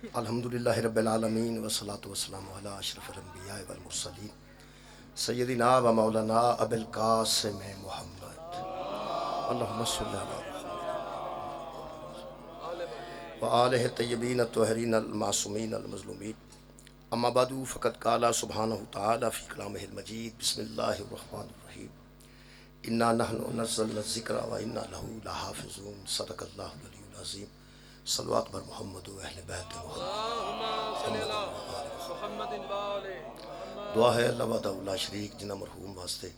الحمدللہ رب العالمین والصلاة والسلام علی اشرف الانبیاء والمرسلین سیدنا و مولانا ابی القاسم محمد اللہم صلی علی محمد وآلہ الطیبین الطاہرین المعصومین المظلومین اما بعد فقد قال سبحانہ تعالی فی کلامہ المجید بسم اللہ الرحمن الرحیم انا نحن نزلنا الذکر و انا لہ لحافظون صدق اللہ العلی العظیم صلوات بر محمد و اہل بیت محمد دعا ہے اللہ وحدہ لا شریک جنہ مرحوم واسطے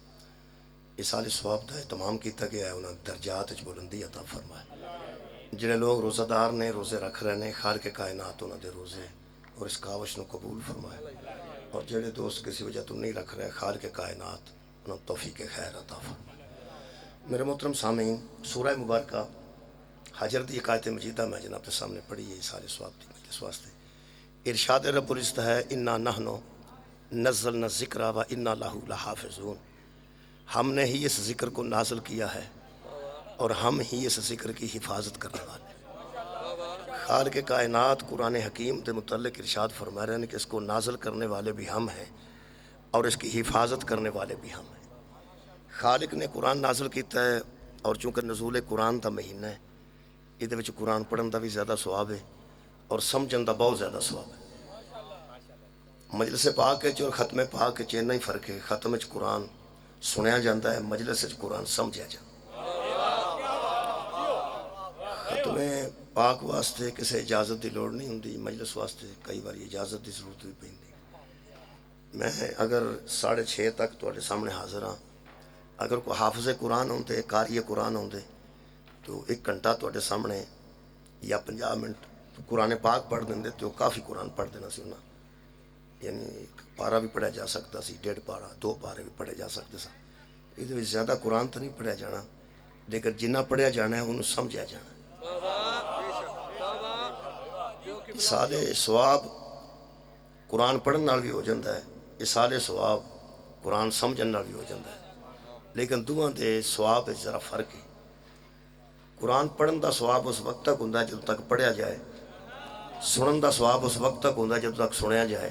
اس سال ثواب دا اہتمام کیتا گیا ہے انہاں درجات وچ بلندی عطا فرمائے جنہیں لوگ روزہ دار نے روزے رکھ رہے ہیں خالق کائنات انہاں دے روزے اور اس کاوش نو قبول فرمائے اور جڑے دوست کسی وجہ تو نہیں رکھ رہے خالق کائنات انہاں توفیق خیر عطا فرمائے۔ میرے محترم سامعین سورہ مبارکہ حجر دی آیت مجیدہ میں جناب کے سامنے پڑھی ہے سارے ثواب دی مجلس واسطے ارشاد رب العزت ہے انا نحن نزلنا الذکر و انا لہ لحافظون ہم نے ہی اس ذکر کو نازل کیا ہے اور ہم ہی اس ذکر کی حفاظت کرنے والے۔ خالق کائنات قرآن حکیم کے متعلق ارشاد فرما رہے ہیں کہ اس کو نازل کرنے والے بھی ہم ہیں اور اس کی حفاظت کرنے والے بھی ہم ہیں۔ خالق نے قرآن نازل کیتا ہے اور چونکہ نزول قرآن دا مہینہ ہے یہ وچ قرآن پڑھن دا بھی زیادہ ثواب ہے اور سمجھن دا بہت زیادہ ثواب ہے۔ مجلس پاک اور ختم پاک چینہ ہی فرق ہے، ختم وچ قرآن سنیا جاندہ ہے، مجلس وچ قرآن سمجھیا جاندہ ہے۔ ختم پاک واسطے کسی اجازت دی لوڑ نہیں ہوندی، مجلس واسطے کئی بار اجازت دی ضرورت بھی پیندی۔ میں اگر 6:30 تک تواڈے سامنے حاضر ہاں، اگر کوئی حافظ قرآن ہوندے قاری قرآن ہوندے تو 1 گھنٹہ تواڈے سامنے یا 50 منٹ قرآن پاک پڑھ دیں تو کافی قرآن پڑھ دینا سی انہاں، یعنی 1 پارہ بھی پڑھا جا سکتا سی، 1.5 پارہ 2 پارے بھی پڑھے جا سکتے سا۔ یہ زیادہ قرآن تو نہیں پڑھیا جانا لیکن جنہ پڑھیا جانا ہے انہوں سمجھیا جانا۔ سالے ثواب قرآن پڑھن نال بھی ہو جاندہ ہے، یہ سالے ثواب قرآن سمجھن نال بھی ہو جاندہ ہے، لیکن دوہاں دے ثواب ذرا فرق ہے۔ قرآن پڑھن دا ثواب اس وقت تک ہوندہ ہے جب تک پڑھیا جائے، سنن دا ثواب اس وقت تک ہوندہ ہے جب تک سنیا جائے۔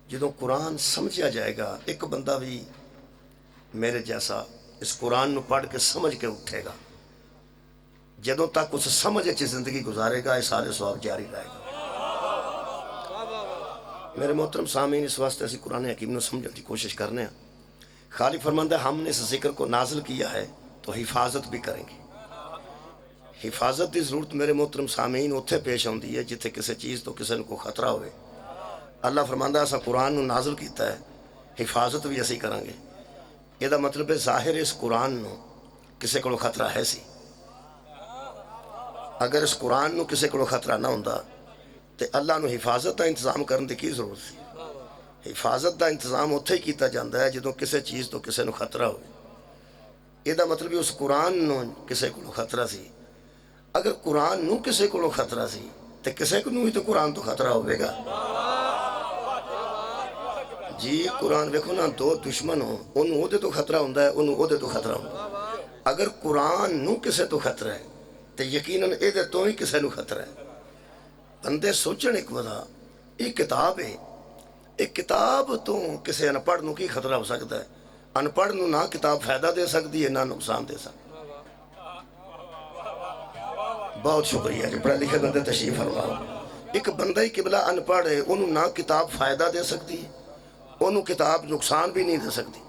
جدوں قرآن سمجھیا جائے گا ایک بندہ بھی میرے جیسا اس قرآن نو پڑھ کے سمجھ کے اٹھے گا، جدوں تک اس سمجھ اچھی زندگی گزارے گا اس سارے ثواب جاری رہے گا۔ میرے محترم سامعین اس واسطے اسی قرآن حکیم نو سمجھنے کی کوشش کرنے ہیں۔ خالق فرماندہ ہم نے اس ذکر کو نازل کیا ہے تو حفاظت بھی کریں گے۔ حفاظت دی ضرورت میرے محترم سامعین اتھے پیش ہوندی ہے جتھے کسی چیز تو کسی کو خطرہ ہوئے۔ اللہ فرماندہ ایسا قرآن نو نازل کیتا ہے، حفاظت بھی اسی کریں گے۔ یہ دا مطلب ہے ظاہر اس قرآن نو کسی کو خطرہ ہے سی، اگر اس قرآن نو کسی کو خطرہ نہ ہوندہ تو اللہ نو حفاظت دا انتظام کرنے دی کی ضرورت سی۔ حفاظت دا انتظام اتھے ہی کیتا جاندہ ہے جدوں کسی چیز تو کسی نو خطرہ ہوئے۔ یہ دا مطلب ہے اس قرآن نو کسی کو خطرہ سی، اگر قرآن نو کسی کو خطرہ سی تو کسی کو نو ہی تو قرآن تو خطرہ ہوئے گا۔ جی قرآن ویکھو نا، 2 دشمن ہوں انہوں او دے تو خطرہ ہوندہ ہے، انہوں او دے تو خطرہ ہوندہ ہے۔ اگر قرآن نو کسی تو خطرہ ہے تو یقیناً اے دے تو ہی کسی نو خطرہ ہے۔ بندے سوچن ایک ودا ایک کتاب ہے، ایک کتاب تو کسی انپڑھ نو کی خطرہ ہو سکتا ہے؟ انپڑھ نو نہ کتاب فائدہ دے سکتی ہے نہ نقصان دے سکتی۔ بہت شکریہ جو پڑھا لکھے بندے تشریف فرما۔ ایک بندہ ہی قبلہ انپڑھ ہے، انہوں نہ کتاب فائدہ دے سکتی ہے، انہوں کتاب نقصان بھی نہیں دے سکتی۔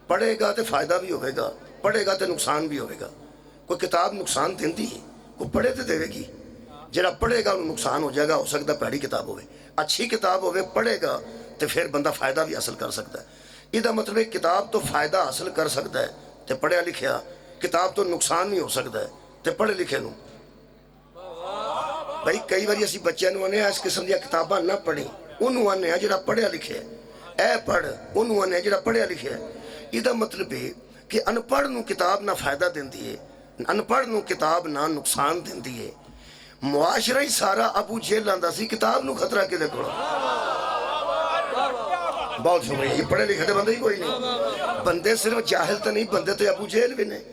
پڑھے گا تو فائدہ بھی ہوئے گا، پڑھے گا تو نقصان بھی ہوئے گا۔ کوئی کتاب نقصان دیندی ہے، کوئی پڑھے تو دے گی، جڑا پڑھے گا انہوں نقصان ہو جائے گا، ہو سکتا پیڑی کتاب ہوئے، اچھی کتاب ہوئے پڑھے گا تو پھر بندہ فائدہ بھی حاصل کر سکتا ہے۔ یہ دا مطلب ہے کتاب تو فائدہ حاصل کر سکتا ہے تو پڑھیا لکھیا، کتاب تو نقصان نہیں ہو سکتا ہے تو پڑھے لکھے نو۔ بھائی کئی باری اسی بچے نو آنے اس قسم دیا کتاباں نہ پڑھیں، انہوں آنے جڑا پڑھیا لکھے اے پڑھ، انہوں آنے جڑا پڑھیا لکھے۔ یہ دا مطلب ہے کہ انپڑھ نو کتاب نہ فائدہ دین دیئے، انپڑھ نو کتاب نہ نقصان دین دیئے۔ معاشرہ ہی سارا ابو جہل لاندہ سی، کتاب نو خطرہ کے دیکھو۔ بہت شکریہ، یہ پڑھے لکھے بندے ہی کوئی نہیں، بندے صرف جاہل تو نہیں، بندے تو ابو جہل بھی نہیں۔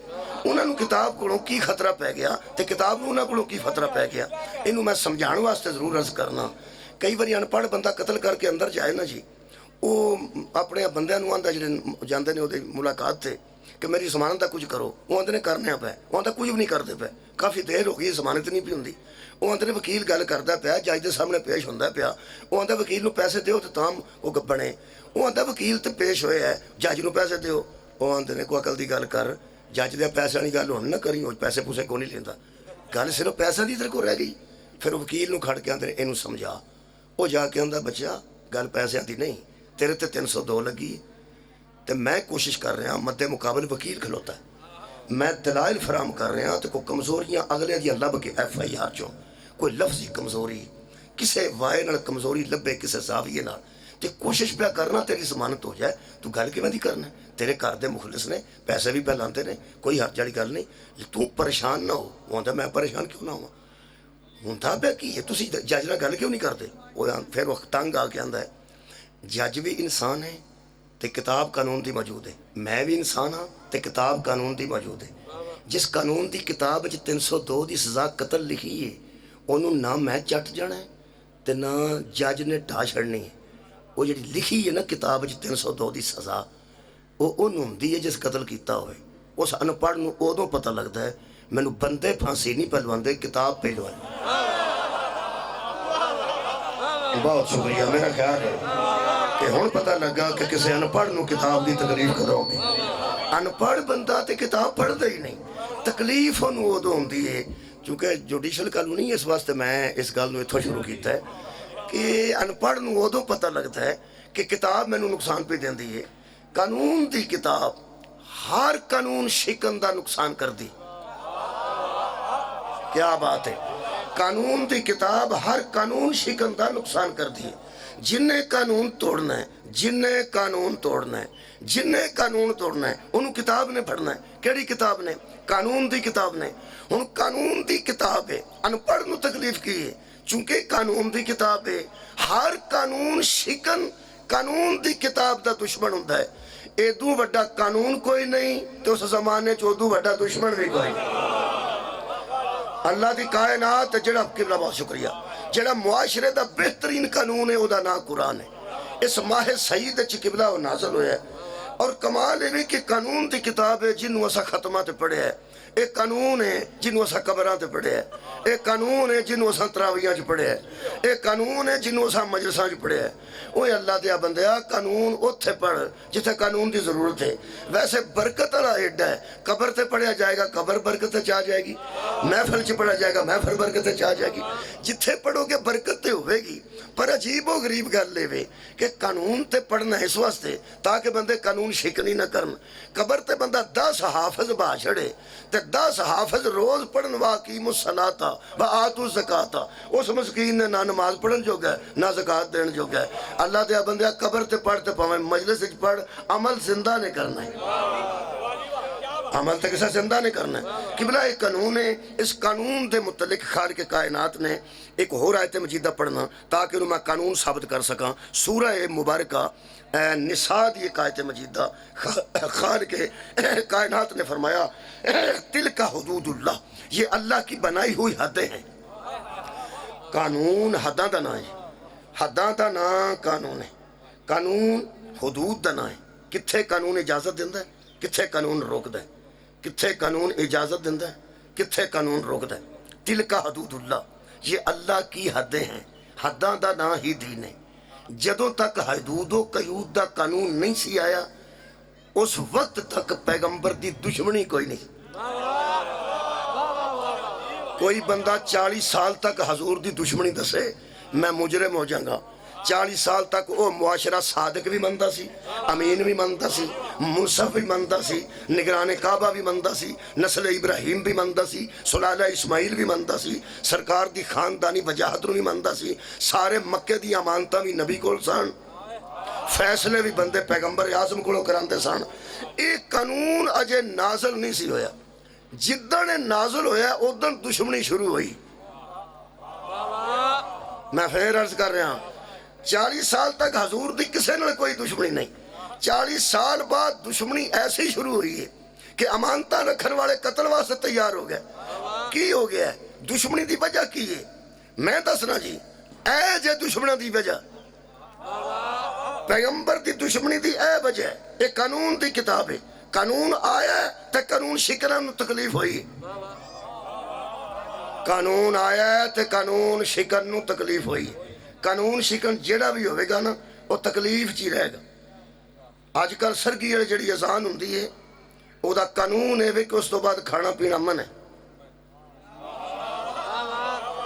انہوں نے کتاب کو کی خطرہ پی گیا تو کتاب کو انہوں کو کی خطرہ پی گیا. یہ میں سمجھان واسطے ضرور عرض کرنا. کئی باری ان پڑھ بندہ قتل کر کے اندر جائے نا جی, وہ اپنے بندے آتا جڑے جانے وہ ملاقات تھے کہ میری ضمانت کا کچھ کرو. وہ آدھے کرنے پہ, وہ آتا کچھ بھی نہیں کرتے پے, کافی دیر ہو گئی ضمانت نہیں پی ہوں. وہ آدھے وکیل گل کرتا پیا, جج کے سامنے پیش ہوتا پیا. وہ آتا وکیل پیسے دیو تو تام وہ بنے. وہ آتا وکیل تو پیش ہوئے ہے, جج کو پیسے دیو. وہ آدھے نے کوئی عقل کی گل کر, جج دیا پیسے والی گل ہوں نہ کری, وہ پیسے پوسے کو نہیں لینا, گل صرف پیسے کی تیرے کو رہ گئی. پھر وکیل کھڑ کے آدھے یہ سمجھا. وہ جا کے آدھا بچہ گل پیسے کی نہیں, تیرے تے 302 لگی تو میں کوشش کر رہا مد مقابل وکیل کھلوتا ہے, میں دلائل فراہم کر رہا تو کوئی کمزوریاں اگلے دیا لب کے FIR چوں کوئی لفظی کمزوری کسے وائے نال کمزوری لبے کسے زاویے نال تے کوشش پہ کرنا تیری ضمانت ہو جائے. تو گل کیویں دی کرنا, تیرے گھر دے مخلص نے, پیسے بھی پہلاندے نے, کوئی حرج والی گل نہیں. تو پریشان نہ ہو. وہ آندا میں پریشان کیوں نہ ہوں, ہوندا پیا کی ہے تسی جج نال گل کیوں نہیں کرتے. وہ پھر وہ تنگ آ کے آندا ہے جج بھی انسان ہے تے کتاب قانون دی موجود ہے, میں بھی انسان ہاں تے کتاب قانون دی موجود ہے. جس قانون دی کتاب 302 دی سزا قتل لکھی ہے انہوں نہ میں چٹ جانا ہے تے نہ جج نے ڈھا چھڑنی ہے. وہ جڑی لکھی ہے نا کتاب 302 دی سزا, وہ انہوں ہوندی ہے جس قتل کیتا ہوئے. اس ان پڑھ نو ادوں پتہ لگتا ہے مینوں بندے پھانسی نہیں پہلواندے, کتاب پہلواندے. بہت شکریہ, میرا خیال ہے کہ ہن پتہ لگا کہ کسی ان پڑھ نو کتاب دی تکلیف کرو گے. ان پڑھ بندہ تے کتاب پڑھ دے ہی نہیں, تکلیف انہوں ادوں ہوندی ہے. چونکہ جوڈیشل قانون اس واسطے میں اس گل اتوں شروع کیتا ہے کہ ان پڑھ نو ادوں پتہ لگتا ہے کہ کتاب مینوں نقصان پہ دیندی ہے. قانون دی کتاب ہر قانون شکن دا نقصان کر دی. کیا بات ہے, قانون دی کتاب ہر قانون شکن دا نقصان کر دی. جن نے قانون توڑنا ہے, جن نے قانون توڑنا ہے, جن نے قانون توڑنا ہے انہوں کتاب نے پڑھنا ہے. کیڑی کتاب نے؟ قانون دی کتاب نے. ہن قانون دی کتاب ہے, ان پڑھ نو تکلیف کی ہے چونکہ قانون دی کتاب ہے. ہر قانون شکن قانون دی کتاب دا دشمن ہوتا ہے. ایدوں وڈا قانون کوئی نہیں تو اس زمانے چودوں وڈا دشمن بھی کوئی نہیں. اللہ دی کائنات جڑا قبلہ بہت شکریہ, جڑا معاشرے دا بہترین قانون ہے او دا نام قرآن ہے. اس ماہ سعید چ قبلہ وہ نازل ہویا ہے. اور کمال ہے کہ قانون دی کتاب ہے جنہوں اسا ختمہ تے پڑھے ہے. ایک قانون ہے جنہوں اسا قبران تے پڑھے ہے. ایک قانون ہے جنہوں اسا تراویاں چ پڑھے ہے. ایک قانون ہے جنہوں اسا مجلساں چ پڑھے ہے. اوہ اللہ دیا بندیا قانون اتھے پڑھ جتھے قانون دی ضرورت ہے. ویسے برکت اللہ ایڈا ہے, قبر تے پڑھیا جائے گا قبر برکت چاہ جائے گی, محفل چ پڑھا جائے گا محفل برکت چاہ جائے گی. جتھے پڑھو گے برکت تے ہوئے گی. پر عجیب و غریب گل لے وے کہ قانون تے پڑھنا اس واسطے تاکہ بندے قانون شکنی نہ کرن. قبر تے بندہ 10 حافظ با چھڑے تے 10 حافظ روز پڑھن واقیم الصلاۃ و آتوا الزکاۃ, اس مسکین نے نہ نماز پڑھن جو گئے نہ زکاة دین جو گئے. اللہ دیا بندیا قبر تے پڑھ تے پاویں مجلس وچ پڑھ, عمل زندہ نے کرنا ہے, عمل تے کسا زندہ نہیں کرنا ہے. قبلہ ایک قانون ہے. اس قانون دے متعلق خالق کائنات نے ایک اور آیت مجیدہ پڑھنا تاکہ انہوں میں قانون ثابت کر سکاں. سورہ مبارکہ نساء دی ایک آیت مجیدہ خالق کائنات نے فرمایا تلک حدود اللہ, یہ اللہ کی بنائی ہوئی حدیں ہیں. قانون حداں دا نام ہے, حداں دا نام قانون ہے. قانون حدود دا نام ہے. کتھے قانون اجازت دیندہ ہے, کتھے قانون روک دے, کتھے قانون اجازت دیندہ ہے, کتھے قانون روک دے. تلک حدود اللہ, یہ اللہ کی حدیں ہیں. حداں دا نام ہی دین ہے. جدوں تک حدود و قیود دا قانون نہیں سی آیا اس وقت تک پیغمبر دی دشمنی کوئی نہیں. کوئی بندہ 40 سال تک حضور دی دشمنی دسے میں مجرم ہو جاؤں گا. 40 سال تک وہ معاشرہ صادق بھی مندہ سی, امین بھی مندہ سی, منصف بھی مندہ سی, نگران کعبہ بھی مندہ سی, نسل ابراہیم بھی مندہ سی, سلالہ اسماعیل بھی مندہ سی, سرکار دی خاندانی وجاہت بھی مندہ سی, سارے مکے دی امانتہ بھی نبی کول سان, فیصلے بھی بندے پیغمبر اعظم کو کراندے سان. ایک قانون اجے نازل نہیں سی ہویا. جدن نازل ہویا ادن دشمنی شروع ہوئی. میں پھر عرض کر رہا ہوں 40 سال تک حضور دی کسے نے کوئی دشمنی نہیں. 40 سال بعد دشمنی ایسی شروع ہوئی ہے کہ امانتاں رکھن والے قتل واسطے تیار ہو گئے. کی ہو گیا ہے؟ دشمنی دی وجہ کی ہے؟ میں دسنا جی. اے جے دشمنوں دی وجہ، پیغمبر دی دشمنی دی اے وجہ ہے. یہ قانون دی کتاب ہے. قانون آیا ہے تے قانون شکنن تکلیف ہوئی. قانون آیا ہے تے قانون شکن نو تکلیف ہوئی. قانون شکن جیڑا بھی ہوئے گا نا وہ تکلیف چی رہے گا. آج کل سرگی جڑی اذان ہوندی ہے او دا قانون ہے کہ اس تو بعد کھانا پینا من ہے.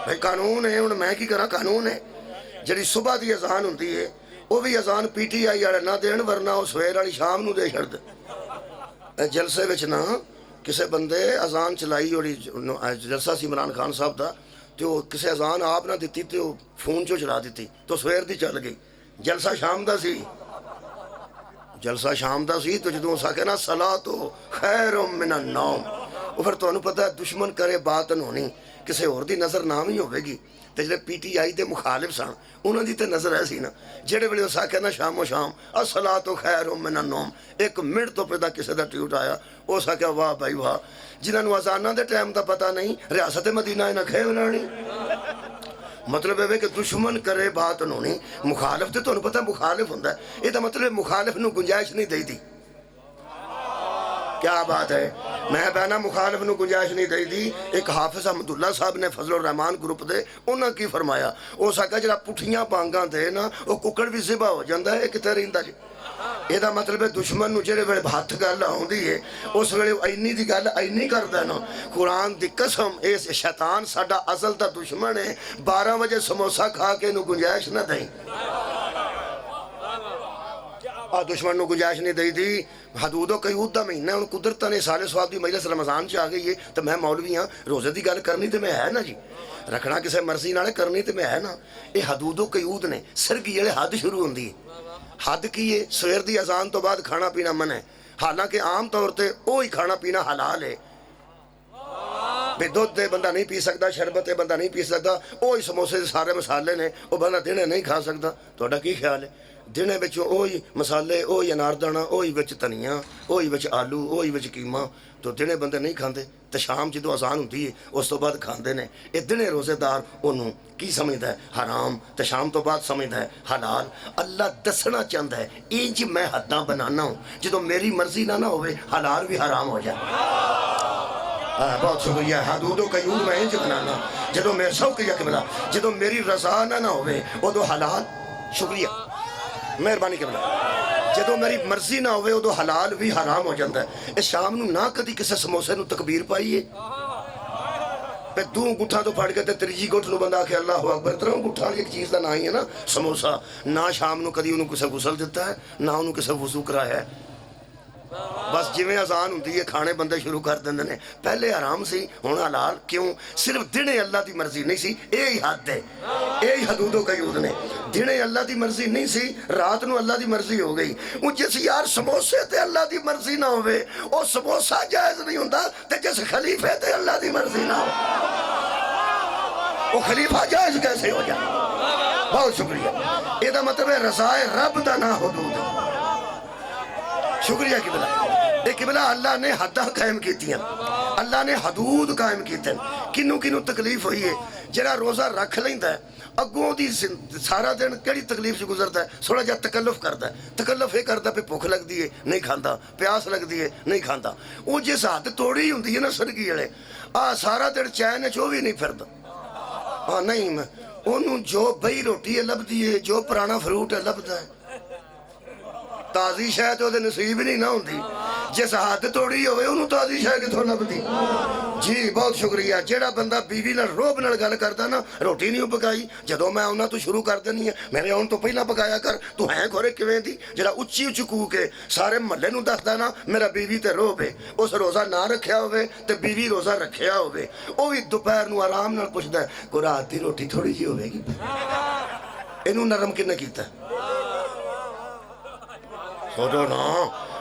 بھائی قانون ہے، ہن میں کی کرا؟ قانون ہے. جڑی صبح دی اذان ہوندی ہے وہ بھی اذان پی ٹی آئی والے نہ دین، ورنہ وہ سویر والی شام نو دے چھڑ دے. جلسے وچ نہ کسے بندے اذان چلائی، اور جلسہ سی عمران خان صاحب دا، تو کسے اذان آپ نہ دیتی تو فون چو چلا دیتی تو سویر دی چل گئی. جلسہ شام دا سی، جلسہ شام دا سی، تو جدوں اسا کہنا صلاۃ خیر من النوم، وہ پھر تانوں پتہ ہے دشمن کرے بات نہ ہونی کسے اور دی نظر نام ہی ہوئے گی. تے جڑے پی ٹی آئی دے مخالف سن انہاں دی تے نظر ایسی نا، جڑے ویلے اسا کہنا شام و شام الصلاۃ خیر من النوم، ایک منٹ تو پہدا کسے دا ٹویٹ آیا، اسا کہ واہ بھائی واہ، جنہاں نوں اذاناں دے ٹائم دا پتہ نہیں ریاست مدینہ انہاں کھے ونانی. مطلب ہے کہ دشمن کرے بات نہ ہونی. مخالف تے تانوں پتہ مخالف ہوندا ہے، یہ دا مطلب مخالف نو گنجائش نہیں دئی دی. کیا بات ہے؟ میں بہنا مخالف نو گنجائش نہیں دئی دی. ایک حافظ احمداللہ صاحب نے فضل الرحمان گروپ دے انہاں کی فرمایا، او سکا جڑا پٹھیاں بانگاں دے نا وہ ککڑ بھی ذبح ہو جاندا ہے، کتے رہندا جی. یہ دا مطلب ہے دشمن نو جڑے ویلے ہاتھ گل آوندی ہے اس ویلے اینی دی گل اینی کردا نا. قرآن دی قسم اس شیطان ساڈا ازل دا دشمن ہے. 12 بجے سموسا کھا کے نو گنجائش نہ دیں. دشمن نو گنجائش نہیں دئی دی. حدود و قیود دا مہینہ ہن قدرت نے سارے سواب دی مجلس رمضان چ آ گئی ہے تو میں مولوی ہاں، روزے دی گل کرنی تے میں ہے نا جی، رکھنا کسے مرضی نال کرنی تے میں ہے نا. یہ حدود و قیود نے. سرگی جڑے حد شروع ہوندی ہے. حد کی ہے؟ سویر دی اذان تو بعد کھانا پینا من ہے، حالانکہ عام طور تے وہی کھانا پینا حلال ہے. بے دودھ دے بندہ نہیں پی سکتا، شربت بندہ نہیں پی سکتا، وہی سموسے سارے مسالے نے وہ بندہ دنے نہیں کھا سکتا. تہاڈا کی خیال ہے؟ دنے بچوں وہی مسالے، وہی اناردانا، وہی بچ دھنیا، وہی بچ آلو، وہی بچ قیمہ، تو دنے بندے نہیں کھاندے. تو شام جدو اذان ہوندی ہے اس تو بعد کھاندے نے. یہ دنے روزے دار انہوں کی سمجھدا ہے؟ حرام. تو شام تو بعد سمجھدا ہے حلال. اللہ دسنا چاہتا ہے انج میں حداں بنانا ہوں، جدو میری مرضی نہ ہوئے حلال بھی حرام ہو جائے. بہت شکریہ. حدود و قیود میں انج بنانا جدو میں سب کیا قبلہ، جدو میری رضا نہ ہوئے وہ تو حلال. شکریہ، مہربانی قبلہ. جدو میری مرضی نہ ہوئے وہ تو حلال بھی حرام ہو جاتا ہے. اس شام نو نہ کدی کسے سموسے نو تکبیر پائیے، پہ دو گٹھا تو پھڑ کے تے تریجی گٹھ نو بندہ کہ اللہ اکبر. تروں گٹھا ایک چیز دا نہ ہی ہے نا سموسا. نہ شام نو کدی انہوں کسے غسل دیتا ہے، نہ انہوں کسے وضو کرایا ہے. بس جویں اذان ہوندی ہے کھانے بندے شروع کر دیندے نے. پہلے حرام سی ہن حلال. کیوں؟ صرف دنے اللہ دی مرضی نہیں سی. یہی حد ہے، یہی حدود و قیود نے. دنے اللہ دی مرضی نہیں سی، رات نو اللہ دی مرضی ہو گئی. وہ جس یار سموسے تے اللہ دی مرضی نہ ہوئے وہ سموسا جائز نہیں ہوندا، تے جس خلیفے تے اللہ دی مرضی نہ ہو وہ خلیفہ جائز کیسے ہو جائے؟ بہت شکریہ. یہ دا مطلب ہے رضائے رب دا نہ حدود. شکریہ قبلہ. اے قبلہ اللہ نے حداں قائم کیتیاں، اللہ نے حدود قائم کیتے. کنوں کنوں تکلیف ہوئی ہے. جڑا روزہ رکھ لیندا ہے اگوں دی سارا دن کیڑی تکلیف سے گزرتا ہے؟ تھوڑا جا تکلف کرتا ہے. تکلف یہ کرتا پہ بھوک لگتی ہے نہیں کھاندہ، پیاس لگتی ہے نہیں کھاندہ. وہ جس حد توڑی ہوندی ہے نا سرگی والے سارا دن چین چو بھی نہیں پھردا. نہیں میں انہوں جو بئی روٹی ہے لبدی ہے، جو پرانا فروٹ ہے لبدا ہے. تازی شاید وہ نصیب نہیں نہ ہوندی. جس حد توڑی ہوئے انہوں تازی شاید کتھوں لبدی. جی بہت شکریہ. جیڑا بندہ بیوی نال روب نال گل کردا نا روٹی نہیں پکائی، جدوں میں انہاں تو شروع کر دینی ہے میرے آن تو پہلا پکایا کر. تو ہیں کھورے کیویں دی؟ جیڑا اچھی اچھی کوہ کے سارے محلے نوں دسدا نا میرا بیوی تے روب ہے، اس روزہ نہ رکھیا ہوئے تے بیوی روزہ رکھیا ہوئے، وہ بھی دوپہر نوں آرام نال پوچھدا ہے کوئی رات دی روٹی تھوڑی جی ہوے گی. اینوں نرم کنے کیتا ہے؟ چھوڑو نا.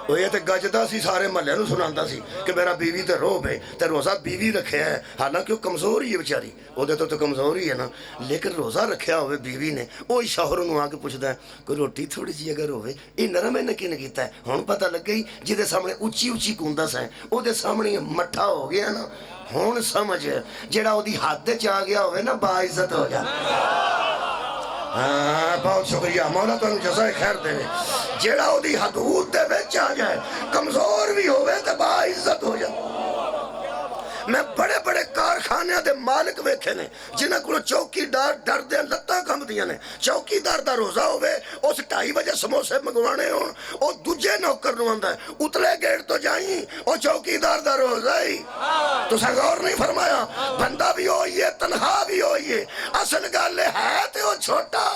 وہ یہ تو گجدا سی سارے محلے نو سناتا سی کہ میرا بیوی تے روب ہے تے روزہ بیوی رکھیا ہے، حالانکہ وہ کمزور ہی ہے بیچاری، وہ تو کمزور ہی ہے نا، لیکن روزہ رکھیا ہوئے بیوی نے، وہی شوہر نو آ کے پوچھتا ہے کوئی روٹی تھوڑی جی اگر ہوئے یہ نرم ہے کی نے کیتا ہے، ہن پتہ لگ گئی جہدے سامنے اچھی اچھی کوندا سا وہ دے سامنے مٹھا ہو گیا نا، ہن سمجھ جیڑا وہ دی حد چ آ گیا ہوئے نا باعزت ہو جاتا۔ ہاں بہت شکریہ مولا تو جزائے خیر دے، جیڑا وہ دی حدود دے وچ آ جائے کمزور بھی ہوئے تو باعزت ہو جائے۔ میں بڑے بڑے کارخانے دے مالک ویکھے نے جنہاں کو چوکی دار ڈر دے لتاں کم دیاں نے، چوکی دار دا روزہ ہوئے اس 2:30 بجے سموسے منگوانے ہون او دوجے نوکر نو آندا ہے اتلے گیٹ تو جائیں او چوکی دار دا روزہ ہی۔ تو غور نہیں فرمایا بندہ بھی ہوئی ہے تنہا بھی ہوئی ہے، اصل گل ہے تے وہ چھوٹا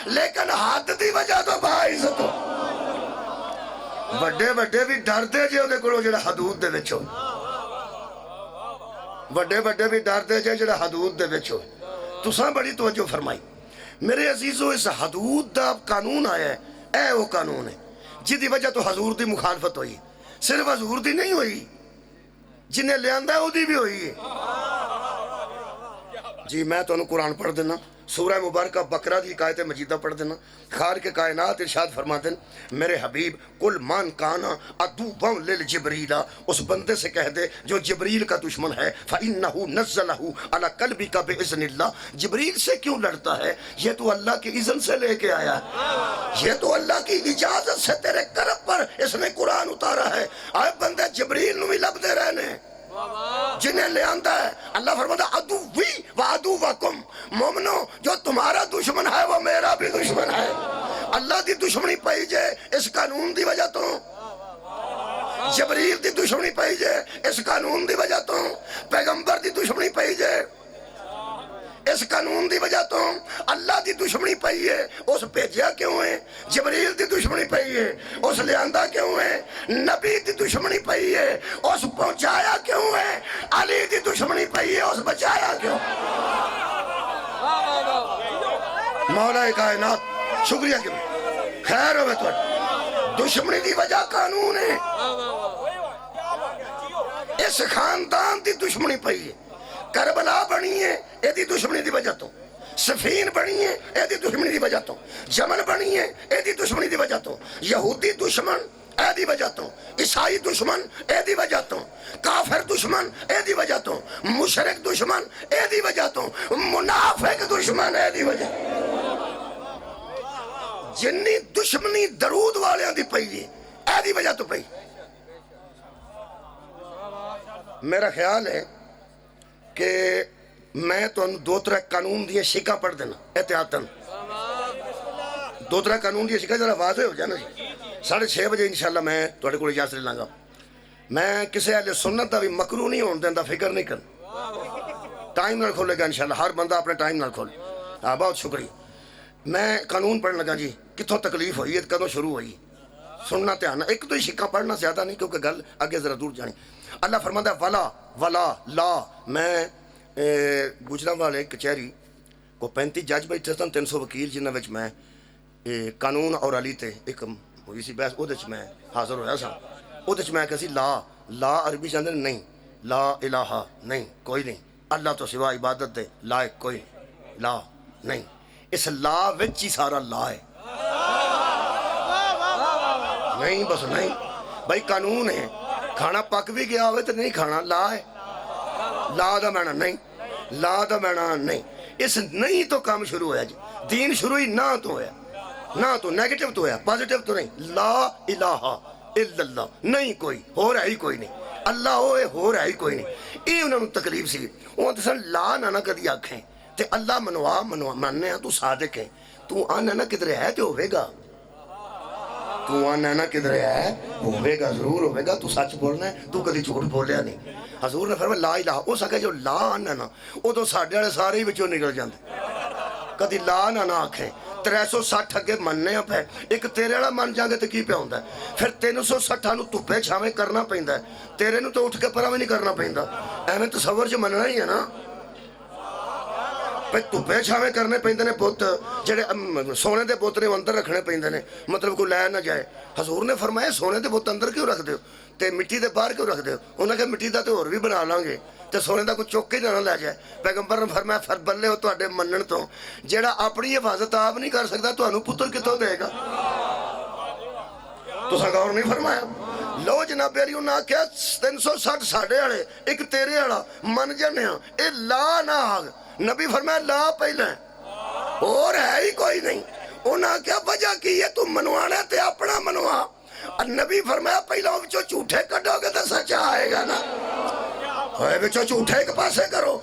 لیکن حد دی وجہ تو باعزت ہو۔ بڑے بڑے بھی ڈر دے جے دے کولوں جڑا حدود دے وچ ہو، بڑے بڑے بھی ڈر دے جے جڑا حدود دے وچ ہو۔ تساں بڑی توجہ فرمائی میرے عزیزو، اس حدود دا قانون آیا ہے، اے وہ قانون ہے جدی وجہ تو حضور دی مخالفت ہوئی، صرف حضور دی نہیں ہوئی جنہیں لے آندہ ہے وہ دی بھی ہوئی ہے۔ جی میں تو انہوں قرآن پڑھ دینا، سورہ مبارکہ بقرہ دی آیت مجیدہ پڑھ دینا۔ خالق کائنات ارشاد فرما دیں میرے حبیب کل من کانا عدوًا للجبریل، اس بندے سے کہہ دے جو جبریل کا دشمن ہے، فَإِنَّهُ نَزَّلَهُ عَلَى قَلْبِكَ بِإِذْنِ اللَّهِ، جبریل سے کیوں لڑتا ہے؟ یہ تو اللہ کی اذن سے لے کے آیا ہے، یہ تو اللہ کی اجازت سے تیرے قلب پر اس نے قرآن اتارا ہے۔ آئے بندے جبریل نو بھی لب دے رہنے جنہیں لے آندہ ہے۔ اللہ فرماتا عدوی و عدوکم، مومنو جو تمہارا دشمن ہے وہ میرا بھی دشمن ہے۔ اللہ دی دشمنی پائی جائے اس قانون دی وجہ تو، جبریل دی دشمنی پائی جائے اس قانون دی وجہ تو، پیغمبر دی دشمنی پائی جائے اس قانون دی وجہ تو، اللہ دی دشمنی پئی ہے اس بھیجیا کیوں ہے، جبریل دی دشمنی پئی ہے اس لیاندہ کیوں ہے، نبی دی دشمنی پئی ہے اس پہنچایا کیوں ہے، علی دی دشمنی پئی ہے اس بچایا کیوں۔ مولا کائنات شکریہ کیوں خیر ہوئے تو دشمنی دی وجہ قانون ہے، اس خاندان دی دشمنی پئی ہے، کربلا بنی ہے اے دی دشمنی دی وجہ تو، سفین بنی ہے اے دی دشمنی دی وجہ تو، جمل بنی ہے اے دی دشمنی دی وجہ تو، یہودی دشمن اے دی وجہ تو، عیسائی دشمن اے دی وجہ تو، کافر دشمن اے دی وجہ تو، مشرک دشمن اے دی وجہ تو، منافق دشمن اے دی وجہ، جنی دشمنی درود والے دی پئی ہے اے دی وجہ تو پئی۔ میرا خیال ہے کہ میں تو 2-3 قانون دیئے شکا پڑھ دینا احتیاطاً، 2-3 قانون دیئے شکا ذرا واضح ہو جانا جی۔ 6:30 بجے انشاءاللہ میں توڑے کو اجازت لے گا۔ میں کسی اہل سنت دا بھی مکروہ نہیں ہون دیندہ، فکر نہیں کرنا، ٹائم نہ کھولے گا انشاءاللہ، ہر بندہ اپنے ٹائم نہ کھولے۔ بہت شکریہ۔ میں قانون پڑھنے لگا جی، کتھوں تکلیف ہوئی ہے کدوں شروع ہوئی، سننا تیانا، ایک تو ہی شکا پڑھنا زیادہ نہیں کیونکہ گل آگے ذرا دور جانی۔ اللہ فرماتا ہے ولا لا، میں گجرات والے کچہری کو 35 جج بیٹھے سن، 300 وکیل جنہاں وچ میں قانون اور علی تے ایک ہوئی سی بحث، وہ میں حاضر ہویا سا، وہ میں کہا سی لا عربی چاہتے نہیں، لا الہ نہیں کوئی نہیں، اللہ تو سوا عبادت دے لائق کوئی لا نہیں، اس لا وچ ہی سارا لا ہے، نہیں بس نہیں بھائی قانون ہے، کھانا پک بھی گیا ہوئے تو نہیں کھانا، لا ہے، لا دا معنی نہیں، لا دا معنی نہیں، اس نہیں تو کام شروع ہویا جی، دین شروع ہی نہ تو ہویا، نہ تو نیگیٹو تو ہویا، پازیٹیو تو نہیں، لا الہ الا اللہ، نہیں کوئی ہو رہا ہی کوئی نہیں، اللہ ہوئے ہو رہا ہی کوئی نہیں، یہ انہوں نے تکلیف سی، وہ دسن لا نہ کدی آکھیں تے اللہ منوا مننے ہیں، تو صادق ہے، تو آنا نہ کدھر ہے تو ہوئے گا، تو آنا نہ کدھر ہے ہوئے گا، ضرور ہوئے گا، تو سچ بولنا ہے، تو کدی جھوٹ بولیا نہیں۔ حضور نے فرمایا لا الہ، او سکے جو لا آنا نا، او تو ساڑھے والے سارے ہی بچوں نکل جاندے، کدی لا نہ آکھیں، 360 اگے مننے پہ، ایک تیرے والا من جاگے تو کی پہ ہوندہ ہے، پھر 360 نو تپے چھاویں کرنا پہندہ ہے، تیرے نو تو اٹھ کے پرہ میں نہیں کرنا پہندہ، اہمیں تصور جو مننا ہی ہے نا، ਭਾਈ ਧੁੱਪੇ ਛਾਵੇਂ ਕਰਨੇ ਪੈਂਦੇ ਨੇ ਪੁੱਤ, ਜਿਹੜੇ ਸੋਨੇ ਦੇ ਬੁੱਤ ਨੇ ਉਹ ਅੰਦਰ ਰੱਖਣੇ ਪੈਂਦੇ ਨੇ, ਮਤਲਬ ਕੋਈ ਲੈ ਨਾ ਜਾਏ। ਹਜ਼ੂਰ ਨੇ ਫਰਮਾਇਆ ਸੋਨੇ ਦੇ ਬੁੱਤ ਅੰਦਰ ਕਿਉਂ ਰੱਖਦੇ ਹੋ ਤੇ ਮਿੱਟੀ ਦੇ ਬਾਹਰ ਕਿਉਂ ਰੱਖਦੇ ਹੋ? ਉਹਨਾਂ ਕਿਹਾ ਮਿੱਟੀ ਦਾ ਤੇ ਹੋਰ ਵੀ ਬਣਾ ਲਾਂਗੇ ਤੇ ਸੋਨੇ ਦਾ ਕੋਈ ਚੁੱਕ ਕੇ ਨਾ ਲੈ ਜਾਏ। ਪੈਗੰਬਰ ਨੇ ਫਰਮਾਇਆ ਫਿਰ ਬੱਲੇ ਹੋ ਤੁਹਾਡੇ ਮੰਨਣ ਤੋਂ, ਜਿਹੜਾ ਆਪਣੀ ਹਿਫਾਜ਼ਤ ਆਪ ਨਹੀਂ ਕਰ ਸਕਦਾ ਤੁਹਾਨੂੰ ਪੁੱਤਰ ਕਿੱਥੋਂ ਦੇਗਾ? ਤੁਸੀਂ ਗੌਰ ਨਹੀਂ ਫਰਮਾਇਆ? ਲੋ ਜਨਾਬੇ ਅਲੀ ਉਹਨਾਂ ਆਖਿਆ 360 ਸਾਡੇ ਵਾਲੇ ਇੱਕ ਤੇਰੇ ਵਾਲਾ ਮੰਨ ਜਾਂਦੇ ਆ, ਇਹ ਲਾ ਨਾ ਆਗ। ਨਬੀ ਫਰਮਾਇਆ ਲਾ ਪਹਿਲਾਂ, ਹੋਰ ਹੈ ਹੀ ਕੋਈ ਨਹੀਂ। ਉਹਨਾਂ ਆਖਿਆ ਵਜ੍ਹਾ ਕੀ ਹੈ, ਤੂੰ ਮਨਵਾਣਾ ਤੇ ਆਪਣਾ ਮਨਵਾ। ਨਬੀ ਫਰਮਾਇਆ ਪਹਿਲਾਂ ਵਿੱਚੋਂ ਝੂਠੇ ਕੱਢੋਗੇ ਤਾਂ ਸੱਚਾ ਆਏਗਾ ਨਾ, ਹੋਏ ਵਿੱਚੋਂ ਝੂਠੇ ਇੱਕ ਪਾਸੇ ਕਰੋ।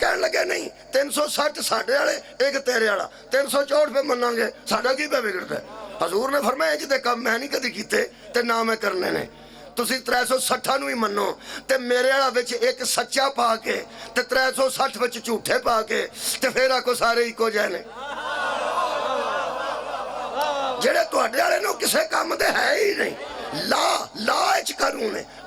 ਕਹਿਣ ਲੱਗੇ ਨਹੀਂ 360 ਸਾਡੇ ਵਾਲੇ ਇੱਕ ਤੇਰੇ ਵਾਲਾ, 364 ਪੇ ਮੰਨਾਂਗੇ, ਸਾਡਾ ਕੀ ਪੈ ਵਿਗੜਦਾ? ਹਜ਼ੂਰ ਨੇ ਫਰਮਾਇਆ ਜਿਹਦੇ ਕੰਮ ਮੈਂ ਨਹੀਂ ਕਦੀ ਕੀਤੇ ਤੇ ਨਾ ਮੈਂ ਕਰਨੇ ਨੇ। ਤੁਸੀਂ 360 ਨੂੰ ਹੀ ਮੰਨੋ ਤੇ ਮੇਰੇ ਵਾਲਾ ਵਿੱਚ ਇੱਕ ਸੱਚਾ ਪਾ ਕੇ ਤੇ 360 ਵਿੱਚ ਝੂਠੇ ਪਾ ਕੇ ਤੇ ਫਿਰ ਆਖੋ ਸਾਰੇ ਇੱਕੋ ਜਿਹੇ ਨੇ। ਜਿਹੜੇ ਤੁਹਾਡੇ ਵਾਲੇ ਨੂੰ ਕਿਸੇ ਕੰਮ ਦੇ ਹੈ ਹੀ ਨਹੀਂ। ਲਾ ਚ ਕਾਨੂੰਨ ਹੈ।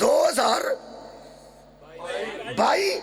2022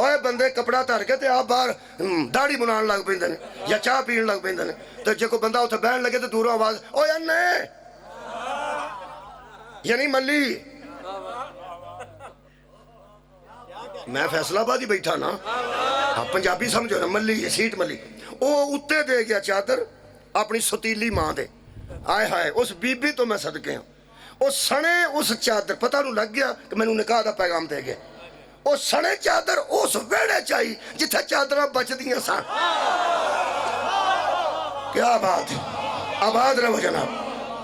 اوے بندے کپڑا دھر کے تے آپ باہر داڑھی بنان لگ پیندے نے یا چاہ پین لگ پیندے نے تے جے کوئی بندہ اتھے بہن لگے تے دوروں آواز اوے انے یعنی ملی میں فیصلہ آباد ہی بیٹھا نا پنجابی سمجھو نا ملی سیٹ ملی او اتے دے گیا چادر اپنی ستیلی ماں دے آئے ہائے اس بی بی تو میں صدقے ہوں او سنے اس چادر پتہ نو لگ گیا کہ میں نے نکاح دا پیغام دے گیا او سنے چادر اس ویڑے چاہی جتھے چادرہ بچ دیاں سان کیا بات ہے آباد رہو جناب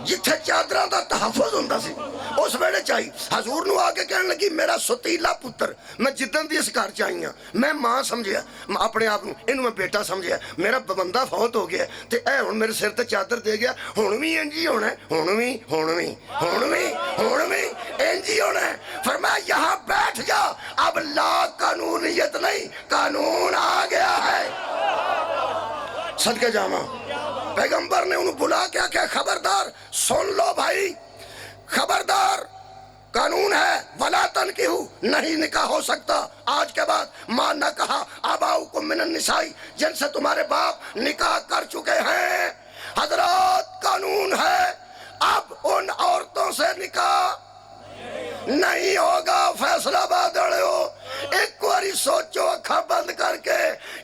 جتھے چادرہ دا تحفظ ہوندہ سی اس ویڑے چاہی حضور نو آگے کہنے لگی میرا ستیلا پتر میں جدن دی اس گھر چاہیاں میں ماں سمجھیا اپنے آپ انہوں میں بیٹا سمجھیا میرا بندہ فوت ہو گیا تے اے ہن میرے سر تے چادر دے گیا ہن بھی انجی ہونا ہے ہن بھی انجی ہونا ہے فرمایا یہاں بیٹھ جا اب لا قانونیت نہیں قانون آ گیا ہے صدقے جامع پیغمبر نے انہوں بلا کیا کہ خبردار سن لو بھائی خبردار قانون ہے ولا تنکحوا نہیں نکاح ہو سکتا آج کے بعد ماں نہ کہا آباؤکم من النساء جن سے تمہارے باپ نکاح کر چکے ہیں حضرات قانون ہے اب ان عورتوں سے نکاح نہیں ہوگا فیصلہ آباد ہو ایک باری سوچو اکھا بند کر کے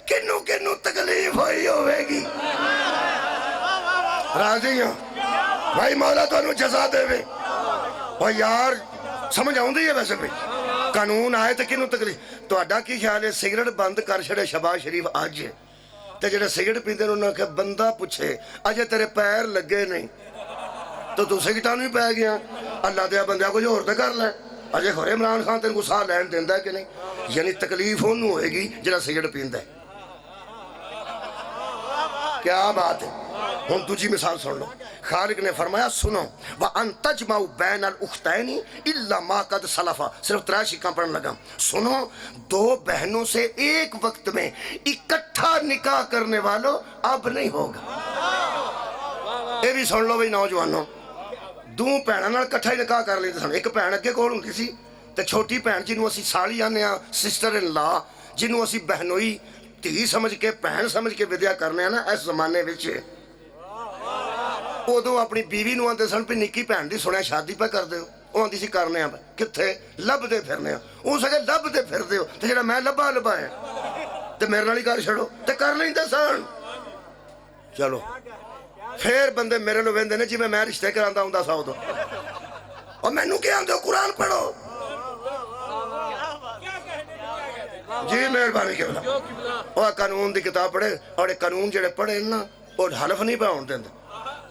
کنو کنو تکلیف ہوئی ہوئے گی راضی ہوں بھائی مولا تو انہوں جزا دے وے اور یار سمجھ آؤں دی ہے ویسے بھی قانون آئے تو کنوں تکلیف تو اڈا کی خیال ہے سگرٹ بند کر چھڑے شہباز شریف آج ہے تے جڑے سگرٹ پیندے انہوں نے کہا بندہ پوچھے اجے تیرے پیر لگے نہیں تو سگرٹاں نہیں پہ گیا اللہ دیا بندہ کچھ اور تے کر لے اجے خورے عمران خان تین کو ساہ لین دیندہ ہے کہ نہیں یعنی تکلیف انہوں ہوئے گی جڑا سگرٹ پیندہ ہے کیا بات ہے ہم دوجی مثال سن لو خالق نے فرمایا سنو وَأَن تَجْمَعُ بَيْنَ الْأُخْتَيْنِ إِلَّا مَا قَدْ سَلَفَ صرف 3 شکاں پڑھنے لگا سنو 2 بہنوں سے ایک وقت میں اکٹھا نکاح کرنے والوں اب نہیں ہوگا یہ بھی سن لو بھئی نوجوانوں 2 بہنوں نال اکٹھا ہی نکاح کر لیتے سن ایک بہن اگے کول ہوندی سی تے چھوٹی بہن جنوں اسی سالی آنے ہاں سسٹر ان لا جنوں اسی بہنوئی تھی سمجھ کے بہن سمجھ کے ودیا کرنے ہیں نا اس زمانے وچ ادو اپنی بیوی نو آندے سن پہ نکی بہن دی سنیا شادی پہ کر دیو وہ آندی سی کرنے ہیں کتھے لب دے پھرنے ہیں وہ سکے لب دے پھر دیو تو جڑا میں لبا ہے تو میرے نالی کار چھڑو تو کر لیں دے سن چلو پھر بندے میرے لو ویندے نے جی میں رشتے کراندہ ہوں دا ساؤ دو اور میں نو کیا آندے ہو قرآن پڑھو جی مہربانی کے بلا وہ قانون دی کتاب پڑھے اور قانون جڑے پڑھے نا وہ حلف نہیں پہ ہون دیندے